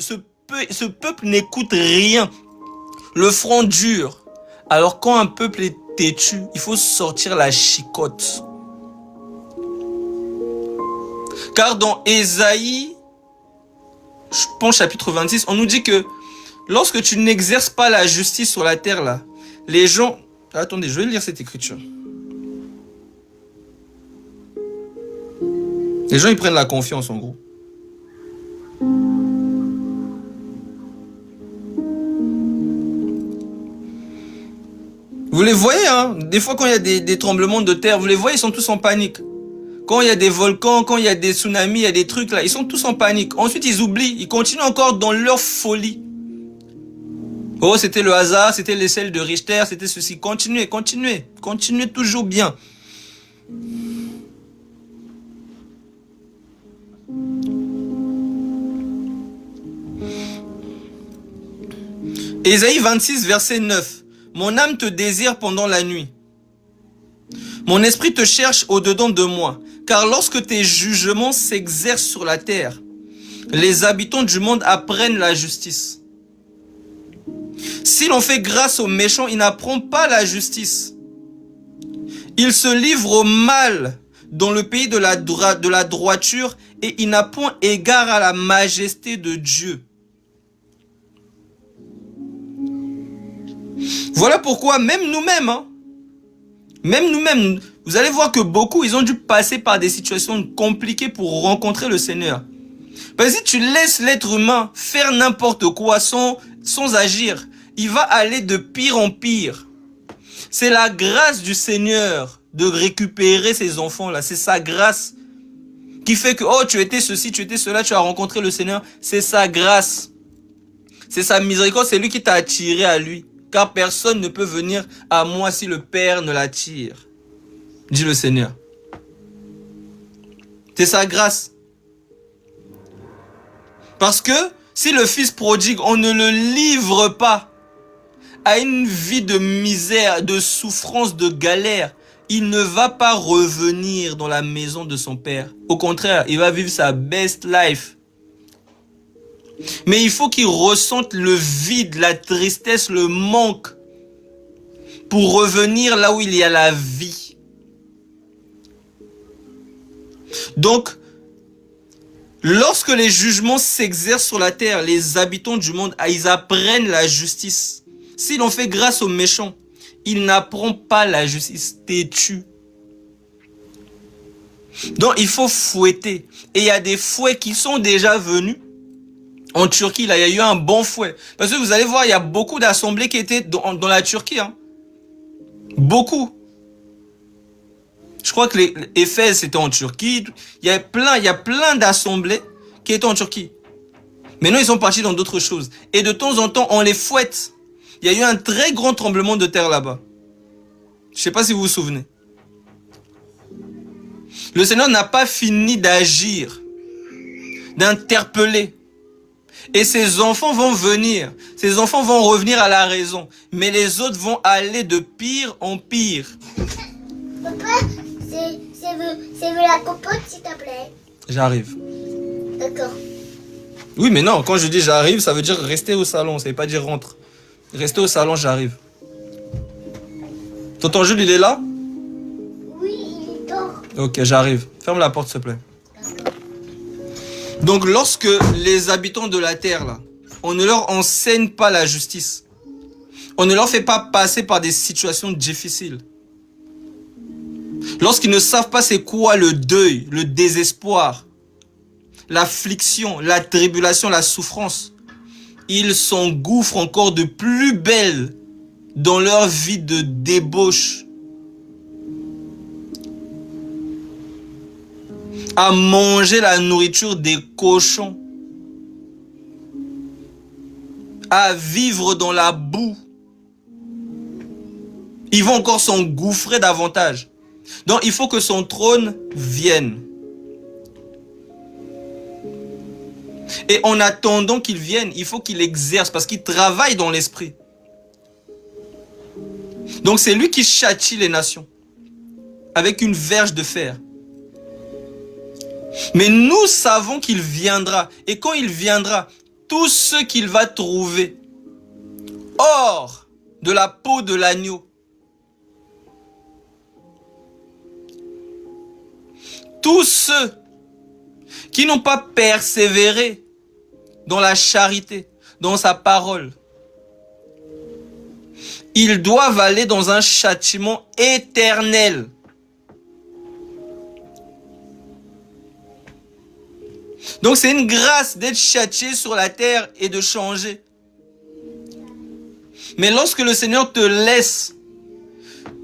S1: Ce peuple n'écoute rien. Le front dur. Alors quand un peuple est têtu, il faut sortir la chicotte. Car dans Ésaïe, je pense chapitre 26, on nous dit que lorsque tu n'exerces pas la justice sur la terre, là, les gens... Attendez, je vais lire cette écriture. Les gens, ils prennent la confiance, en gros. Vous les voyez, hein? Des fois, quand il y a des tremblements de terre, vous les voyez, ils sont tous en panique. Quand il y a des volcans, quand il y a des tsunamis, il y a des trucs là, ils sont tous en panique. Ensuite, ils oublient, ils continuent encore dans leur folie. Oh, c'était le hasard, c'était l'échelle de Richter, c'était ceci. Continuez, continuez, continuez toujours bien. Ésaïe 26, verset 9. Mon âme te désire pendant la nuit. Mon esprit te cherche au-dedans de moi. Car lorsque tes jugements s'exercent sur la terre, les habitants du monde apprennent la justice. Si l'on fait grâce aux méchants, ils n'apprennent pas la justice. Ils se livrent au mal dans le pays de la droiture et ils n'apprennent égard à la majesté de Dieu. Voilà pourquoi même nous-mêmes, vous allez voir que beaucoup, ils ont dû passer par des situations compliquées pour rencontrer le Seigneur. Parce que si tu laisses l'être humain faire n'importe quoi sans agir, il va aller de pire en pire. C'est la grâce du Seigneur de récupérer ces enfants-là. C'est sa grâce qui fait que, oh, tu étais ceci, tu étais cela, tu as rencontré le Seigneur. C'est sa grâce. C'est sa miséricorde, c'est lui qui t'a attiré à lui. Car personne ne peut venir à moi si le Père ne l'attire, dit le Seigneur. C'est sa grâce. Parce que si le fils prodigue, on ne le livre pas à une vie de misère, de souffrance, de galère, il ne va pas revenir dans la maison de son père. Au contraire, il va vivre sa best life. Mais il faut qu'il ressente le vide, la tristesse, le manque pour revenir là où il y a la vie. Donc, lorsque les jugements s'exercent sur la terre, les habitants du monde, ils apprennent la justice. Si l'on fait grâce aux méchants, ils n'apprennent pas la justice. Têtu. Donc, il faut fouetter. Et il y a des fouets qui sont déjà venus. En Turquie, là, il y a eu un bon fouet. Parce que vous allez voir, il y a beaucoup d'assemblées qui étaient dans la Turquie. Hein. Beaucoup. Je crois que Éphèse, c'était en Turquie. Il y a plein d'assemblées qui étaient en Turquie. Maintenant, ils sont partis dans d'autres choses. Et de temps en temps, on les fouette. Il y a eu un très grand tremblement de terre là-bas. Je ne sais pas si vous vous souvenez. Le Seigneur n'a pas fini d'agir, d'interpeller. Et ces enfants vont venir. Ces enfants vont revenir à la raison. Mais les autres vont aller de pire en pire.
S2: Papa, c'est la compote, s'il te plaît.
S1: J'arrive.
S2: D'accord.
S1: Oui, mais non, quand je dis j'arrive, ça veut dire rester au salon. Ça veut pas dire rentre. Rester au salon, j'arrive. Tonton Jules, il est là?
S2: Oui, il dort.
S1: Ok, j'arrive. Ferme la porte, s'il te plaît. Donc, lorsque les habitants de la terre, là, on ne leur enseigne pas la justice, on ne leur fait pas passer par des situations difficiles, lorsqu'ils ne savent pas c'est quoi le deuil, le désespoir, l'affliction, la tribulation, la souffrance, ils s'engouffrent encore de plus belle dans leur vie de débauche, à manger la nourriture des cochons, à vivre dans la boue. Ils vont encore s'engouffrer davantage. Donc il faut que son trône vienne. Et en attendant qu'il vienne, il faut qu'il exerce, parce qu'il travaille dans l'esprit. Donc c'est lui qui châtie les nations, avec une verge de fer. Mais nous savons qu'il viendra. Et quand il viendra, tout ce qu'il va trouver hors de la peau de l'agneau, tous ceux qui n'ont pas persévéré dans la charité, dans sa parole, ils doivent aller dans un châtiment éternel. Donc c'est une grâce d'être châtié sur la terre et de changer. Mais lorsque le Seigneur te laisse,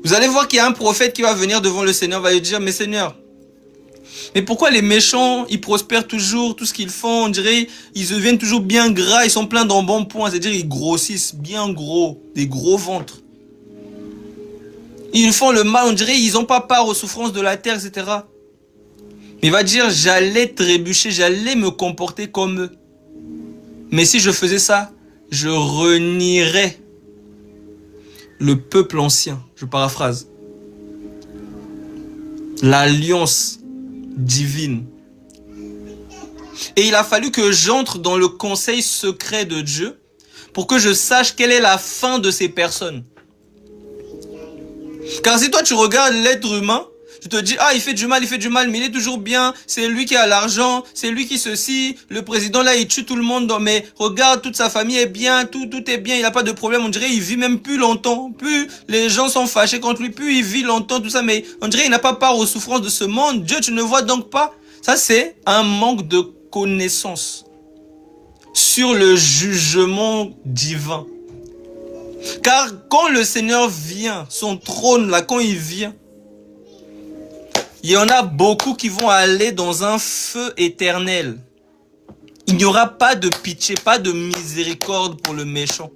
S1: vous allez voir qu'il y a un prophète qui va venir devant le Seigneur, va lui dire, mais Seigneur, mais pourquoi les méchants, ils prospèrent toujours, tout ce qu'ils font, on dirait, ils deviennent toujours bien gras, ils sont pleins d'embonpoint, c'est-à-dire ils grossissent bien gros, des gros ventres. Ils font le mal, on dirait, ils n'ont pas part aux souffrances de la terre, etc. Il va dire, j'allais trébucher, j'allais me comporter comme eux. Mais si je faisais ça, je renierais le peuple ancien. Je paraphrase. L'alliance divine. Et il a fallu que j'entre dans le conseil secret de Dieu pour que je sache quelle est la fin de ces personnes. Car si toi tu regardes l'être humain, tu te dis, ah, il fait du mal, mais il est toujours bien, c'est lui qui a l'argent, c'est lui qui ceci, le président là, il tue tout le monde, mais regarde, toute sa famille est bien, tout est bien, il n'a pas de problème, on dirait il vit même plus longtemps, plus les gens sont fâchés contre lui, plus il vit longtemps, tout ça, mais on dirait il n'a pas part aux souffrances de ce monde. Dieu, tu ne vois donc pas? Ça, c'est un manque de connaissance sur le jugement divin. Car quand le Seigneur vient, son trône là, quand il vient, il y en a beaucoup qui vont aller dans un feu éternel. Il n'y aura pas de pitié, pas de miséricorde pour le méchant.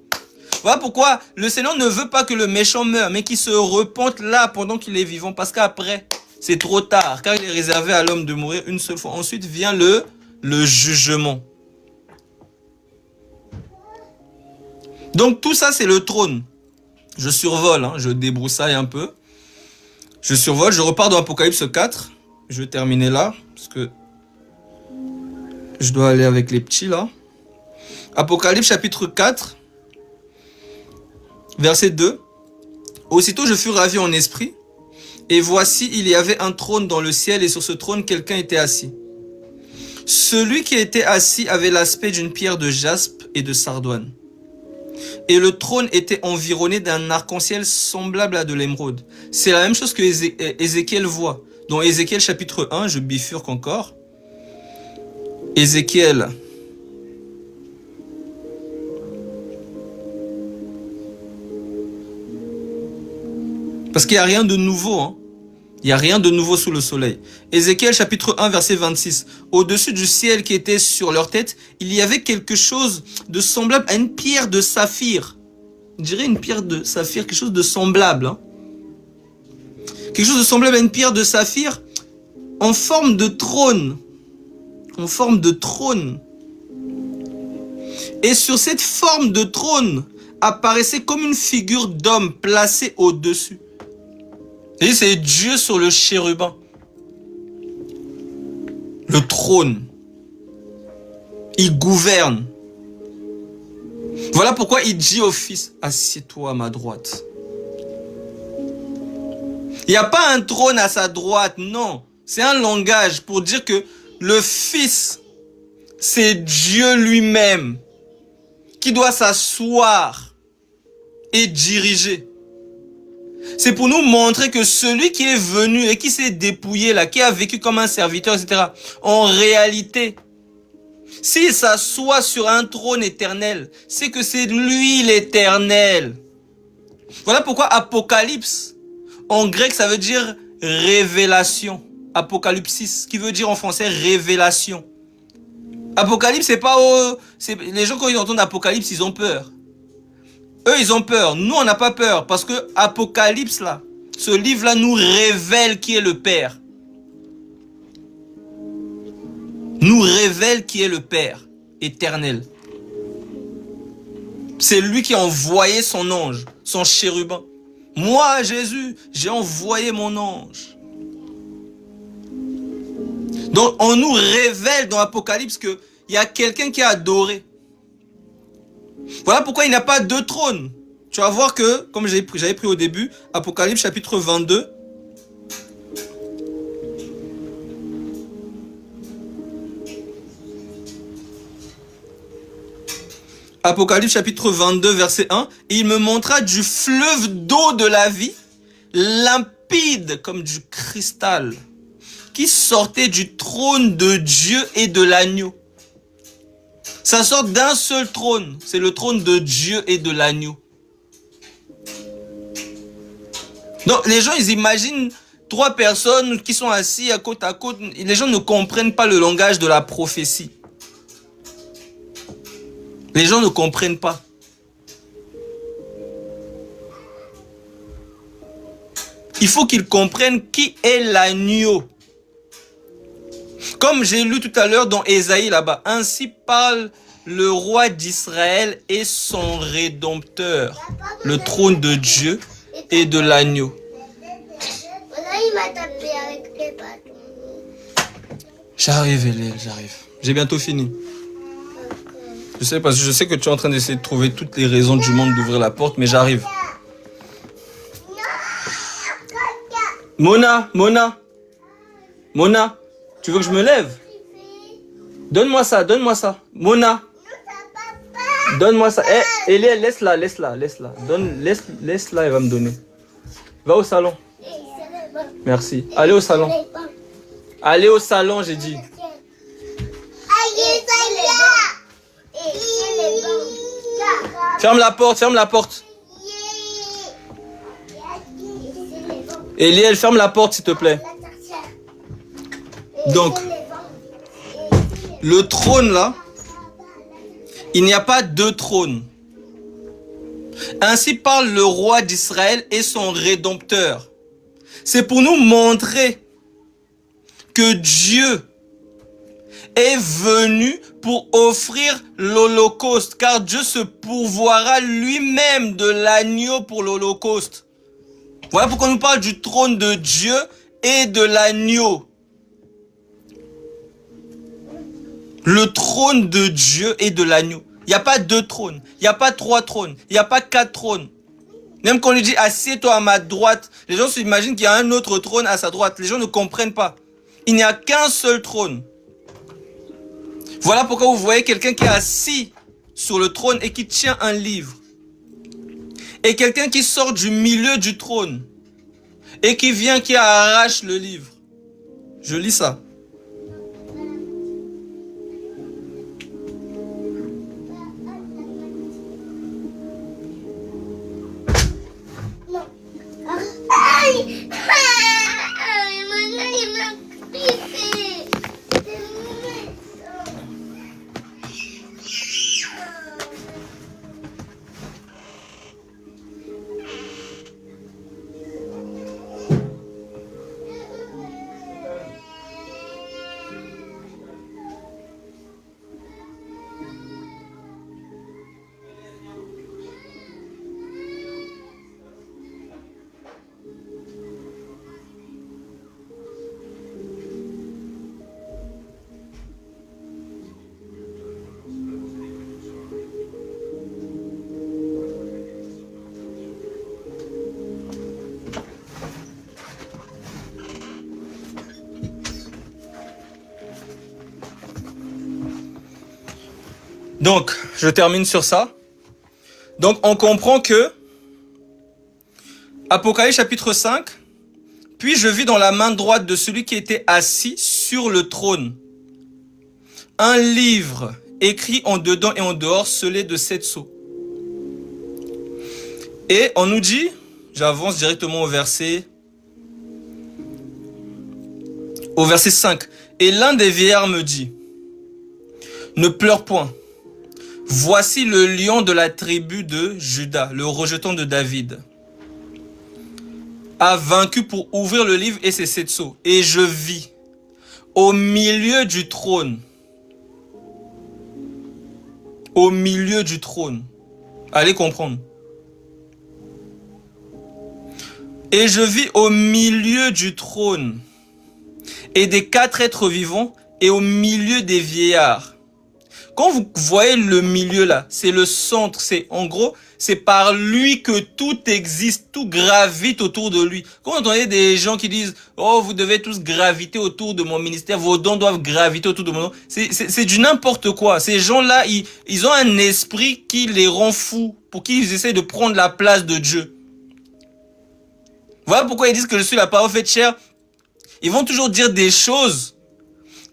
S1: Voilà pourquoi le Seigneur ne veut pas que le méchant meure, mais qu'il se repente là pendant qu'il est vivant. Parce qu'après, c'est trop tard, car il est réservé à l'homme de mourir une seule fois. Ensuite vient le jugement. Donc tout ça, c'est le trône. Je survole, je débroussaille un peu. Je survole, je repars dans Apocalypse 4. Je vais terminer là, parce que je dois aller avec les petits là. Apocalypse chapitre 4, verset 2. Aussitôt je fus ravi en esprit, et voici, il y avait un trône dans le ciel, et sur ce trône, quelqu'un était assis. Celui qui était assis avait l'aspect d'une pierre de jaspe et de sardoine. Et le trône était environné d'un arc-en-ciel semblable à de l'émeraude. C'est la même chose que Ézéchiel voit. Dans Ézéchiel chapitre 1, je bifurque encore. Ézéchiel. Parce qu'il n'y a rien de nouveau. Il n'y a rien de nouveau sous le soleil. Ézéchiel chapitre 1 verset 26. Au-dessus du ciel qui était sur leur tête, il y avait quelque chose de semblable à une pierre de saphir. Je dirais une pierre de saphir, quelque chose de semblable. Quelque chose de semblable à une pierre de saphir en forme de trône. En forme de trône. Et sur cette forme de trône apparaissait comme une figure d'homme placée au-dessus. Et c'est Dieu sur le chérubin. Le trône. Il gouverne. Voilà pourquoi il dit au Fils, assieds-toi à ma droite. Il n'y a pas un trône à sa droite, non. C'est un langage pour dire que le Fils, c'est Dieu lui-même qui doit s'asseoir et diriger. C'est pour nous montrer que celui qui est venu et qui s'est dépouillé là, qui a vécu comme un serviteur, etc., en réalité, s'il s'assoit sur un trône éternel, c'est que c'est lui l'éternel. Voilà pourquoi Apocalypse, en grec, ça veut dire révélation. Apocalypsis, qui veut dire en français révélation. Apocalypse, c'est pas... les gens, quand ils entendent Apocalypse, ils ont peur. Eux, ils ont peur. Nous, on n'a pas peur. Parce que Apocalypse, là, ce livre-là nous révèle qui est le Père. Nous révèle qui est le Père éternel. C'est lui qui a envoyé son ange, son chérubin. Moi, Jésus, j'ai envoyé mon ange. Donc, on nous révèle dans Apocalypse qu'il y a quelqu'un qui a adoré. Voilà pourquoi il n'y a pas deux trônes. Tu vas voir que, comme j'avais pris au début, Apocalypse chapitre 22. Apocalypse chapitre 22, verset 1. Et il me montra du fleuve d'eau de la vie, limpide comme du cristal, qui sortait du trône de Dieu et de l'agneau. Ça sort d'un seul trône. C'est le trône de Dieu et de l'agneau. Donc, les gens, ils imaginent trois personnes qui sont assis à côte à côte. Les gens ne comprennent pas le langage de la prophétie. Les gens ne comprennent pas. Il faut qu'ils comprennent qui est l'agneau. Comme j'ai lu tout à l'heure dans Ésaïe là-bas, ainsi parle le roi d'Israël et son rédempteur, le trône de Dieu et de l'agneau.
S2: Il m'a tapé avec les bâtons.
S1: J'arrive, Hélène, j'arrive. J'ai bientôt fini. Je sais parce que je sais que tu es en train d'essayer de trouver toutes les raisons du monde d'ouvrir la porte, mais j'arrive. Mona, Mona, Mona, tu veux que je me lève? Donne-moi ça, donne-moi ça. Mona, donne-moi ça. Eh, Eliel, laisse-la, laisse-la, laisse-la. Laisse-la, elle va me donner. Va au salon. Merci. Allez au salon. Allez au salon, j'ai dit. Ferme la porte, ferme la porte. Eliel, ferme la porte, s'il te plaît. Donc, le trône là, il n'y a pas deux trônes. Ainsi parle le roi d'Israël et son rédempteur. C'est pour nous montrer que Dieu est venu pour offrir l'Holocauste, car Dieu se pourvoira lui-même de l'agneau pour l'Holocauste. Voilà pourquoi on nous parle du trône de Dieu et de l'agneau. Le trône de Dieu et de l'agneau. Il n'y a pas deux trônes, il n'y a pas trois trônes, il n'y a pas quatre trônes. Même quand on lui dit assieds-toi à ma droite, les gens s'imaginent qu'il y a un autre trône à sa droite. Les gens ne comprennent pas. Il n'y a qu'un seul trône. Voilà pourquoi vous voyez quelqu'un qui est assis sur le trône et qui tient un livre. Et quelqu'un qui sort du milieu du trône et qui vient, qui arrache le livre. Je lis ça. Donc, je termine sur ça. Donc, on comprend que Apocalypse chapitre 5, puis je vis dans la main droite de celui qui était assis sur le trône un livre écrit en dedans et en dehors, scellé de 7 sceaux. Et on nous dit, j'avance directement au verset 5. Et l'un des vieillards me dit, ne pleure point. Voici le lion de la tribu de Juda, le rejeton de David, a vaincu pour ouvrir le livre et ses 7 sceaux. Et je vis au milieu du trône. Au milieu du trône. Allez comprendre. Et je vis au milieu du trône et des 4 êtres vivants et au milieu des vieillards. Quand vous voyez le milieu là, c'est le centre, c'est en gros, c'est par lui que tout existe, tout gravite autour de lui. Quand vous entendez des gens qui disent « Oh, vous devez tous graviter autour de mon ministère, vos dons doivent graviter autour de mon nom », c'est du n'importe quoi. Ces gens-là, ils ont un esprit qui les rend fous, pour qu'ils essaient de prendre la place de Dieu. Voilà pourquoi ils disent que je suis la parole faite chair. Ils vont toujours dire des choses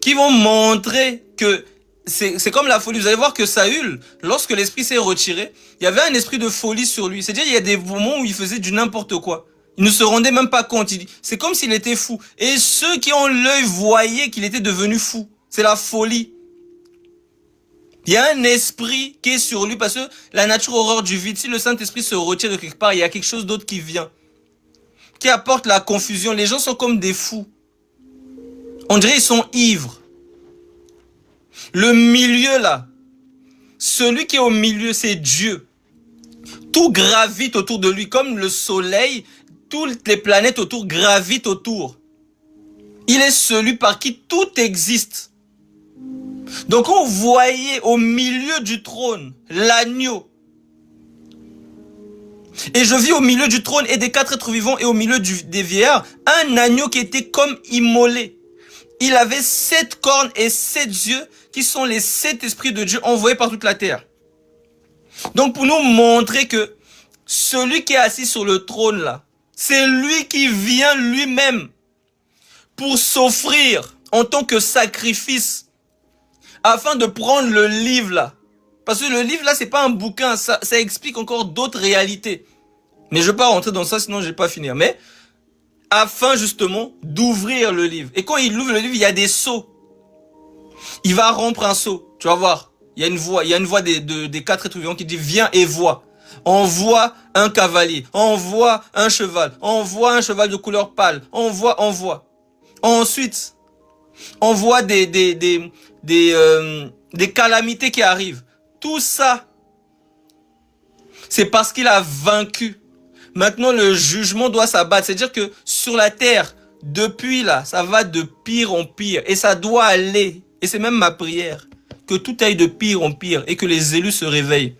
S1: qui vont montrer que c'est comme la folie. Vous allez voir que Saül, lorsque l'esprit s'est retiré, il y avait un esprit de folie sur lui. C'est-à-dire, il y a des moments où il faisait du n'importe quoi. Il ne se rendait même pas compte. C'est comme s'il était fou. Et ceux qui ont l'œil voyaient qu'il était devenu fou. C'est la folie. Il y a un esprit qui est sur lui parce que la nature horreur du vide. Si le Saint-Esprit se retire de quelque part, il y a quelque chose d'autre qui vient, qui apporte la confusion. Les gens sont comme des fous. On dirait qu'ils sont ivres. Le milieu là, celui qui est au milieu, c'est Dieu. Tout gravite autour de lui, comme le soleil, toutes les planètes autour gravitent autour. Il est celui par qui tout existe. Donc on voyait au milieu du trône l'agneau. Et je vis au milieu du trône et des 4 êtres vivants et au milieu des vieillards un agneau qui était comme immolé. Il avait 7 cornes et 7 yeux qui sont les 7 esprits de Dieu envoyés par toute la terre. Donc pour nous montrer que celui qui est assis sur le trône là, c'est lui qui vient lui-même pour s'offrir en tant que sacrifice afin de prendre le livre là. Parce que le livre là, c'est pas un bouquin, ça explique encore d'autres réalités. Mais je ne vais pas rentrer dans ça, sinon je ne vais pas finir. Mais afin justement d'ouvrir le livre. Et quand il ouvre le livre, il y a des sceaux. Il va rompre un sceau. Tu vas voir. Il y a une voix des 4 êtres vivants qui dit viens et vois. On voit un cavalier, on voit un cheval de couleur pâle, on voit. Ensuite, on voit des calamités qui arrivent. Tout ça, c'est parce qu'il a vaincu. Maintenant, le jugement doit s'abattre. C'est-à-dire que sur la terre, depuis là, ça va de pire en pire. Et ça doit aller. Et c'est même ma prière. Que tout aille de pire en pire et que les élus se réveillent.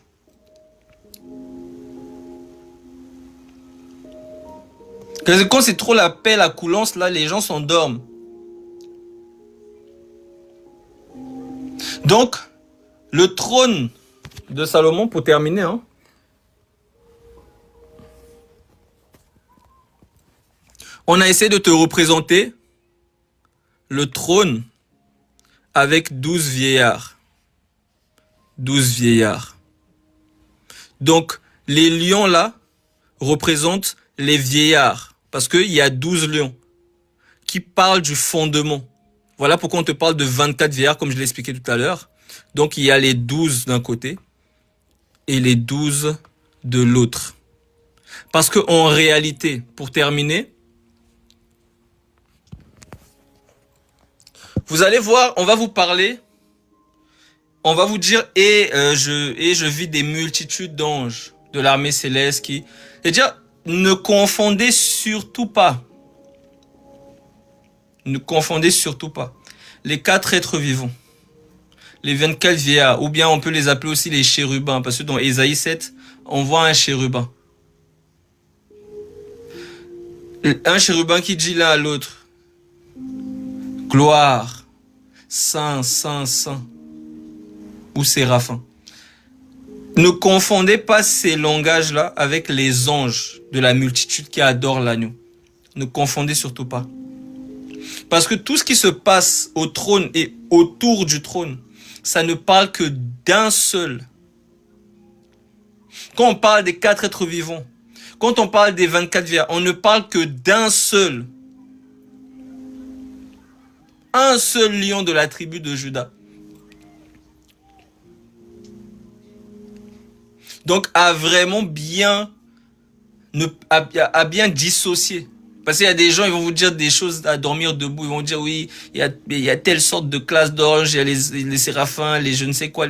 S1: Quand c'est trop la paix, la coulance, là, les gens s'endorment. Donc, le trône de Salomon, pour terminer, hein, on a essayé de te représenter le trône avec 12 vieillards. 12 vieillards. Donc, les lions là représentent les vieillards. Parce qu'il y a 12 lions qui parlent du fondement. Voilà pourquoi on te parle de 24 vieillards, comme je l'ai expliqué tout à l'heure. Donc, il y a les 12 d'un côté et les 12 de l'autre. Parce qu'en réalité, pour terminer, vous allez voir, on va vous parler, on va vous dire, je vis des multitudes d'anges de l'armée céleste qui... C'est-à-dire, ne confondez surtout pas. Ne confondez surtout pas. Les 4 êtres vivants, les 24 vieillards, ou bien on peut les appeler aussi les chérubins, parce que dans Ésaïe 7, on voit un chérubin. Un chérubin qui dit l'un à l'autre, gloire, saint, saint, saint, ou séraphin. Ne confondez pas ces langages-là avec les anges de la multitude qui adorent l'agneau. Ne confondez surtout pas. Parce que tout ce qui se passe au trône et autour du trône, ça ne parle que d'un seul. Quand on parle des 4 êtres vivants, quand on parle des 24 vieillards, on ne parle que d'un seul. Un seul lion de la tribu de Juda. Donc, à bien dissocier. Parce qu'il y a des gens, ils vont vous dire des choses à dormir debout. Ils vont dire, oui, il y a telle sorte de classe d'anges, il y a les séraphins, les je ne sais quoi,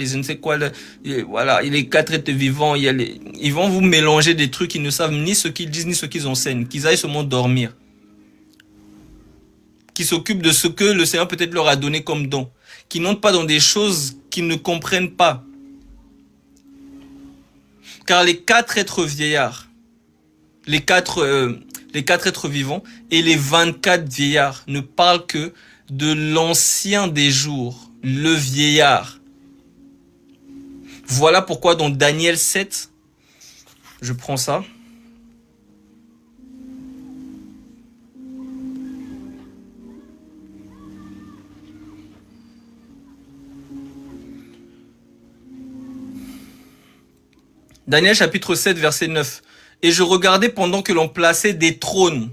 S1: voilà, les 4 êtres vivants, ils vont vous mélanger des trucs, ils ne savent ni ce qu'ils disent, ni ce qu'ils enseignent. Qu'ils aillent seulement dormir. Qui s'occupent de ce que le Seigneur peut-être leur a donné comme don. Qui n'entrent pas dans des choses qu'ils ne comprennent pas. Car les 4 êtres vieillards, les quatre êtres vivants et les 24 vieillards ne parlent que de l'ancien des jours, le vieillard. Voilà pourquoi dans Daniel 7, je prends ça. Daniel chapitre 7, verset 9. Et je regardais pendant que l'on plaçait des trônes.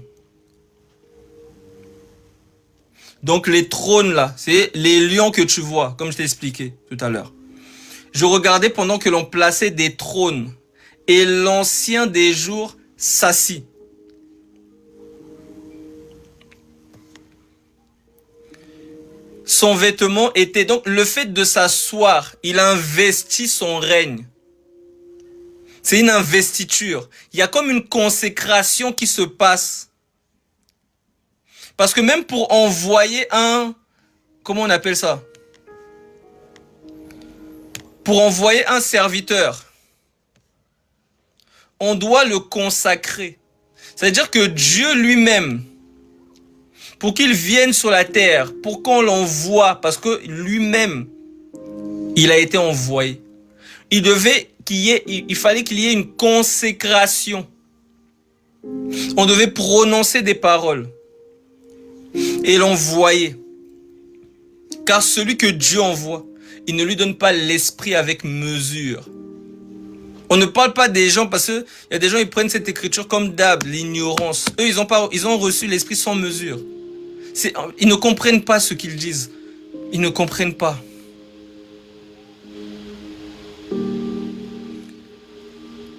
S1: Donc les trônes là, c'est les lions que tu vois, comme je t'ai expliqué tout à l'heure. Je regardais pendant que l'on plaçait des trônes. Et l'ancien des jours s'assit. Son vêtement était donc le fait de s'asseoir. Il investit son règne. C'est une investiture. Il y a comme une consécration qui se passe. Parce que même pour envoyer comment on appelle ça? Pour envoyer un serviteur, on doit le consacrer. C'est-à-dire que Dieu lui-même, pour qu'il vienne sur la terre, pour qu'on l'envoie, parce que lui-même, il a été envoyé. Il fallait qu'il y ait une consécration. On devait prononcer des paroles et l'envoyer. Car celui que Dieu envoie, il ne lui donne pas l'esprit avec mesure. On ne parle pas des gens parce que il y a des gens qui prennent cette écriture comme d'hab, l'ignorance. Eux, ils ont reçu l'esprit sans mesure. Ils ne comprennent pas ce qu'ils disent. Ils ne comprennent pas.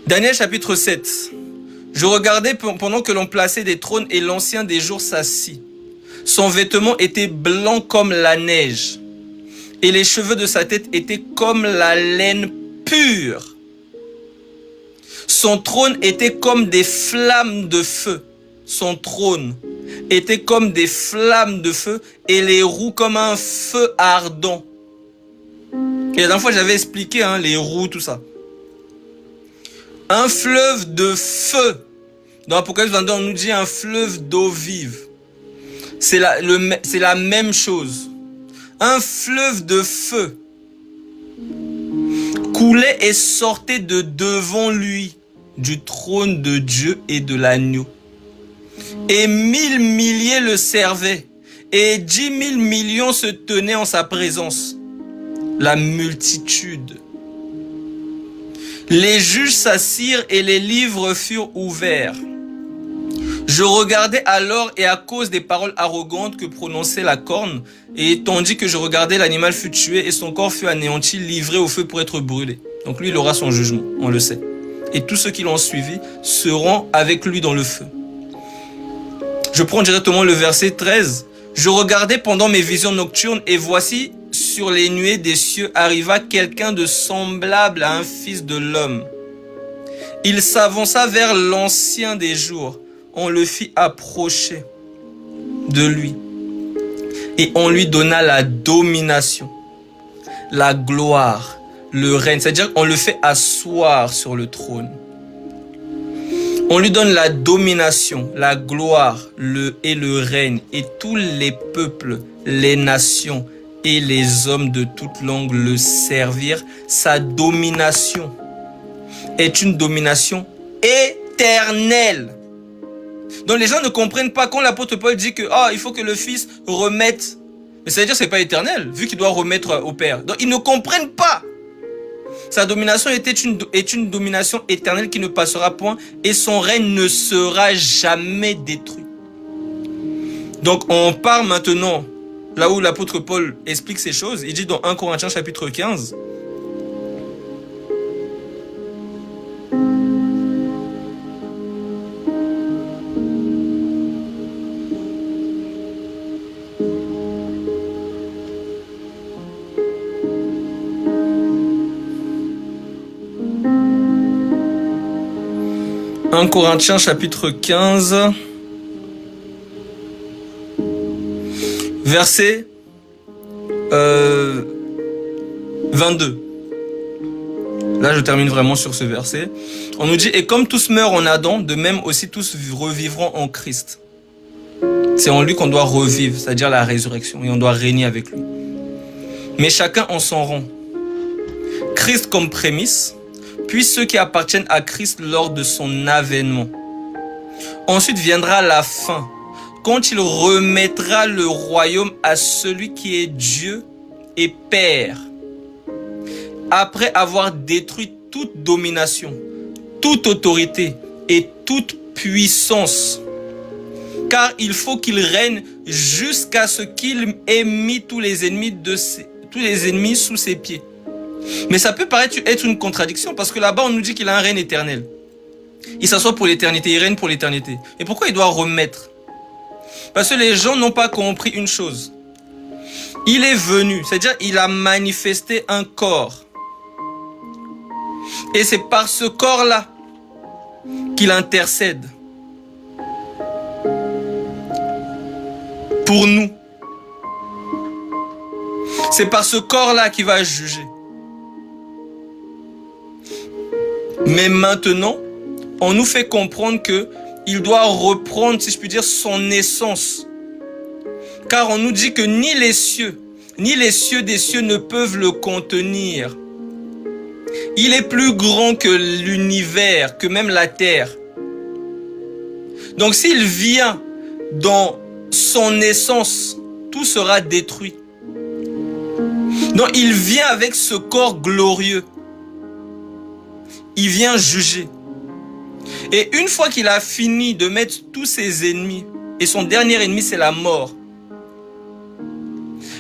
S1: Daniel chapitre 7. Je regardais pendant que l'on plaçait des trônes et l'ancien des jours s'assit. Son vêtement était blanc comme la neige et les cheveux de sa tête étaient comme la laine pure. Son trône était comme des flammes de feu. Son trône était comme des flammes de feu et les roues comme un feu ardent. Et la dernière fois, j'avais expliqué les roues, tout ça. Un fleuve de feu. Dans Apocalypse 22, on nous dit un fleuve d'eau vive. C'est la même chose. Un fleuve de feu coulait et sortait de devant lui, du trône de Dieu et de l'agneau. Et 1000 milliers le servaient, et 10 000 millions se tenaient en sa présence. La multitude. Les juges s'assirent et les livres furent ouverts. Je regardais alors et à cause des paroles arrogantes que prononçait la corne, et tandis que je regardais, l'animal fut tué et son corps fut anéanti, livré au feu pour être brûlé. Donc lui, il aura son jugement, on le sait. Et tous ceux qui l'ont suivi seront avec lui dans le feu. Je prends directement le verset 13. Je regardais pendant mes visions nocturnes et voici, sur les nuées des cieux arriva quelqu'un de semblable à un fils de l'homme. Il s'avança vers l'ancien des jours. On le fit approcher de lui et on lui donna la domination, la gloire, le règne. C'est-à-dire qu'on le fait asseoir sur le trône. On lui donne la domination, la gloire et le règne. Et tous les peuples, les nations et les hommes de toute langue le servirent. Sa domination est une domination éternelle. Donc les gens ne comprennent pas quand l'apôtre Paul dit que il faut que le Fils remette. Mais ça veut dire que ce n'est pas éternel, vu qu'il doit remettre au Père. Donc ils ne comprennent pas. Sa domination est une domination éternelle qui ne passera point et son règne ne sera jamais détruit. Donc on part maintenant là où l'apôtre Paul explique ces choses. Il dit dans 1 Corinthiens chapitre 15. « 1 Corinthiens chapitre 15, verset 22. Là, je termine vraiment sur ce verset. On nous dit, et comme tous meurent en Adam, de même aussi tous revivront en Christ. C'est en lui qu'on doit revivre, c'est-à-dire la résurrection, et on doit régner avec lui. Mais chacun en son rang. Christ comme prémisse, puis ceux qui appartiennent à Christ lors de son avènement. Ensuite viendra la fin, quand il remettra le royaume à celui qui est Dieu et Père, après avoir détruit toute domination, toute autorité et toute puissance. Car il faut qu'il règne jusqu'à ce qu'il ait mis tous les ennemis sous ses pieds. Mais ça peut paraître être une contradiction parce que là-bas on nous dit qu'il a un règne éternel. Il s'assoit pour l'éternité, il règne pour l'éternité. Et pourquoi il doit remettre? Parce que les gens n'ont pas compris une chose. Il est venu, c'est-à-dire il a manifesté un corps. Et c'est par ce corps-là qu'il intercède pour nous. C'est par ce corps-là qu'il va juger. Mais maintenant, on nous fait comprendre que il doit reprendre, si je puis dire, son essence. Car on nous dit que ni les cieux des cieux ne peuvent le contenir. Il est plus grand que l'univers, que même la terre. Donc s'il vient dans son essence, tout sera détruit. Donc il vient avec ce corps glorieux. Il vient juger. Et une fois qu'il a fini de mettre tous ses ennemis, et son dernier ennemi c'est la mort,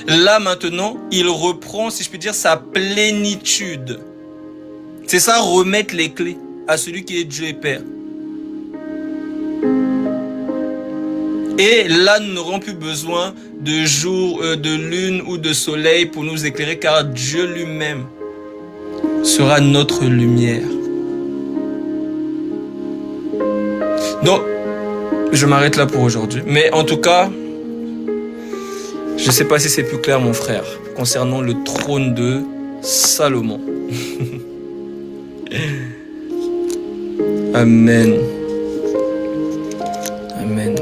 S1: là maintenant, il reprend, si je puis dire, sa plénitude. C'est ça, remettre les clés à celui qui est Dieu et Père. Et là, nous n'aurons plus besoin de jour, de lune ou de soleil pour nous éclairer, car Dieu lui-même sera notre lumière. Donc, je m'arrête là pour aujourd'hui. Mais en tout cas, je ne sais pas si c'est plus clair, mon frère, concernant le trône de Salomon. Amen. Amen.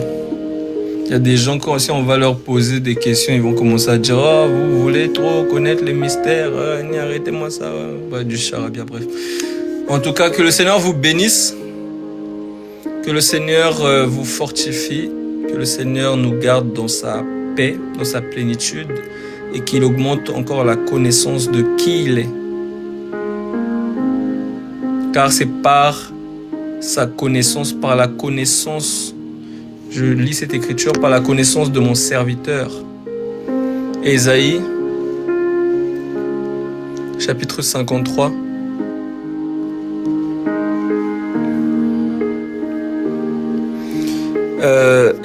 S1: Il y a des gens, quand aussi on va leur poser des questions, ils vont commencer à dire « Ah, vous voulez trop connaître les mystères, arrêtez-moi ça. » Du charabia, bref. En tout cas, que le Seigneur vous bénisse. Que le Seigneur vous fortifie. Que le Seigneur nous garde dans sa paix, dans sa plénitude. Et qu'il augmente encore la connaissance de qui il est. Car c'est par sa connaissance, par la connaissance, je lis cette écriture, par la connaissance de mon serviteur. Ésaïe, chapitre 53.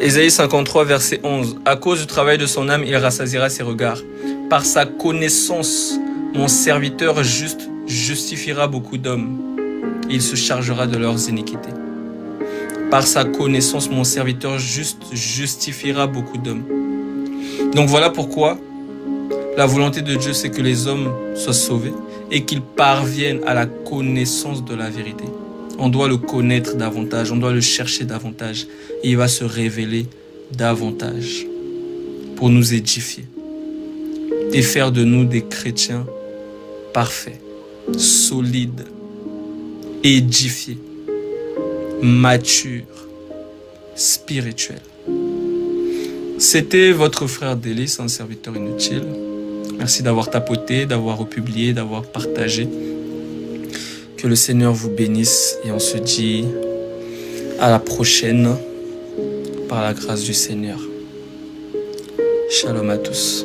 S1: Ésaïe 53, verset 11. À cause du travail de son âme, il rassasiera ses regards. Par sa connaissance, mon serviteur juste justifiera beaucoup d'hommes. Il se chargera de leurs iniquités. Par sa connaissance, mon serviteur juste justifiera beaucoup d'hommes. Donc voilà pourquoi la volonté de Dieu, c'est que les hommes soient sauvés et qu'ils parviennent à la connaissance de la vérité. On doit le connaître davantage, on doit le chercher davantage et il va se révéler davantage pour nous édifier et faire de nous des chrétiens parfaits, solides, édifiés, matures, spirituels. C'était votre frère Délice, un serviteur inutile. Merci d'avoir tapoté, d'avoir republié, d'avoir partagé. Que le Seigneur vous bénisse et on se dit à la prochaine par la grâce du Seigneur. Shalom à tous.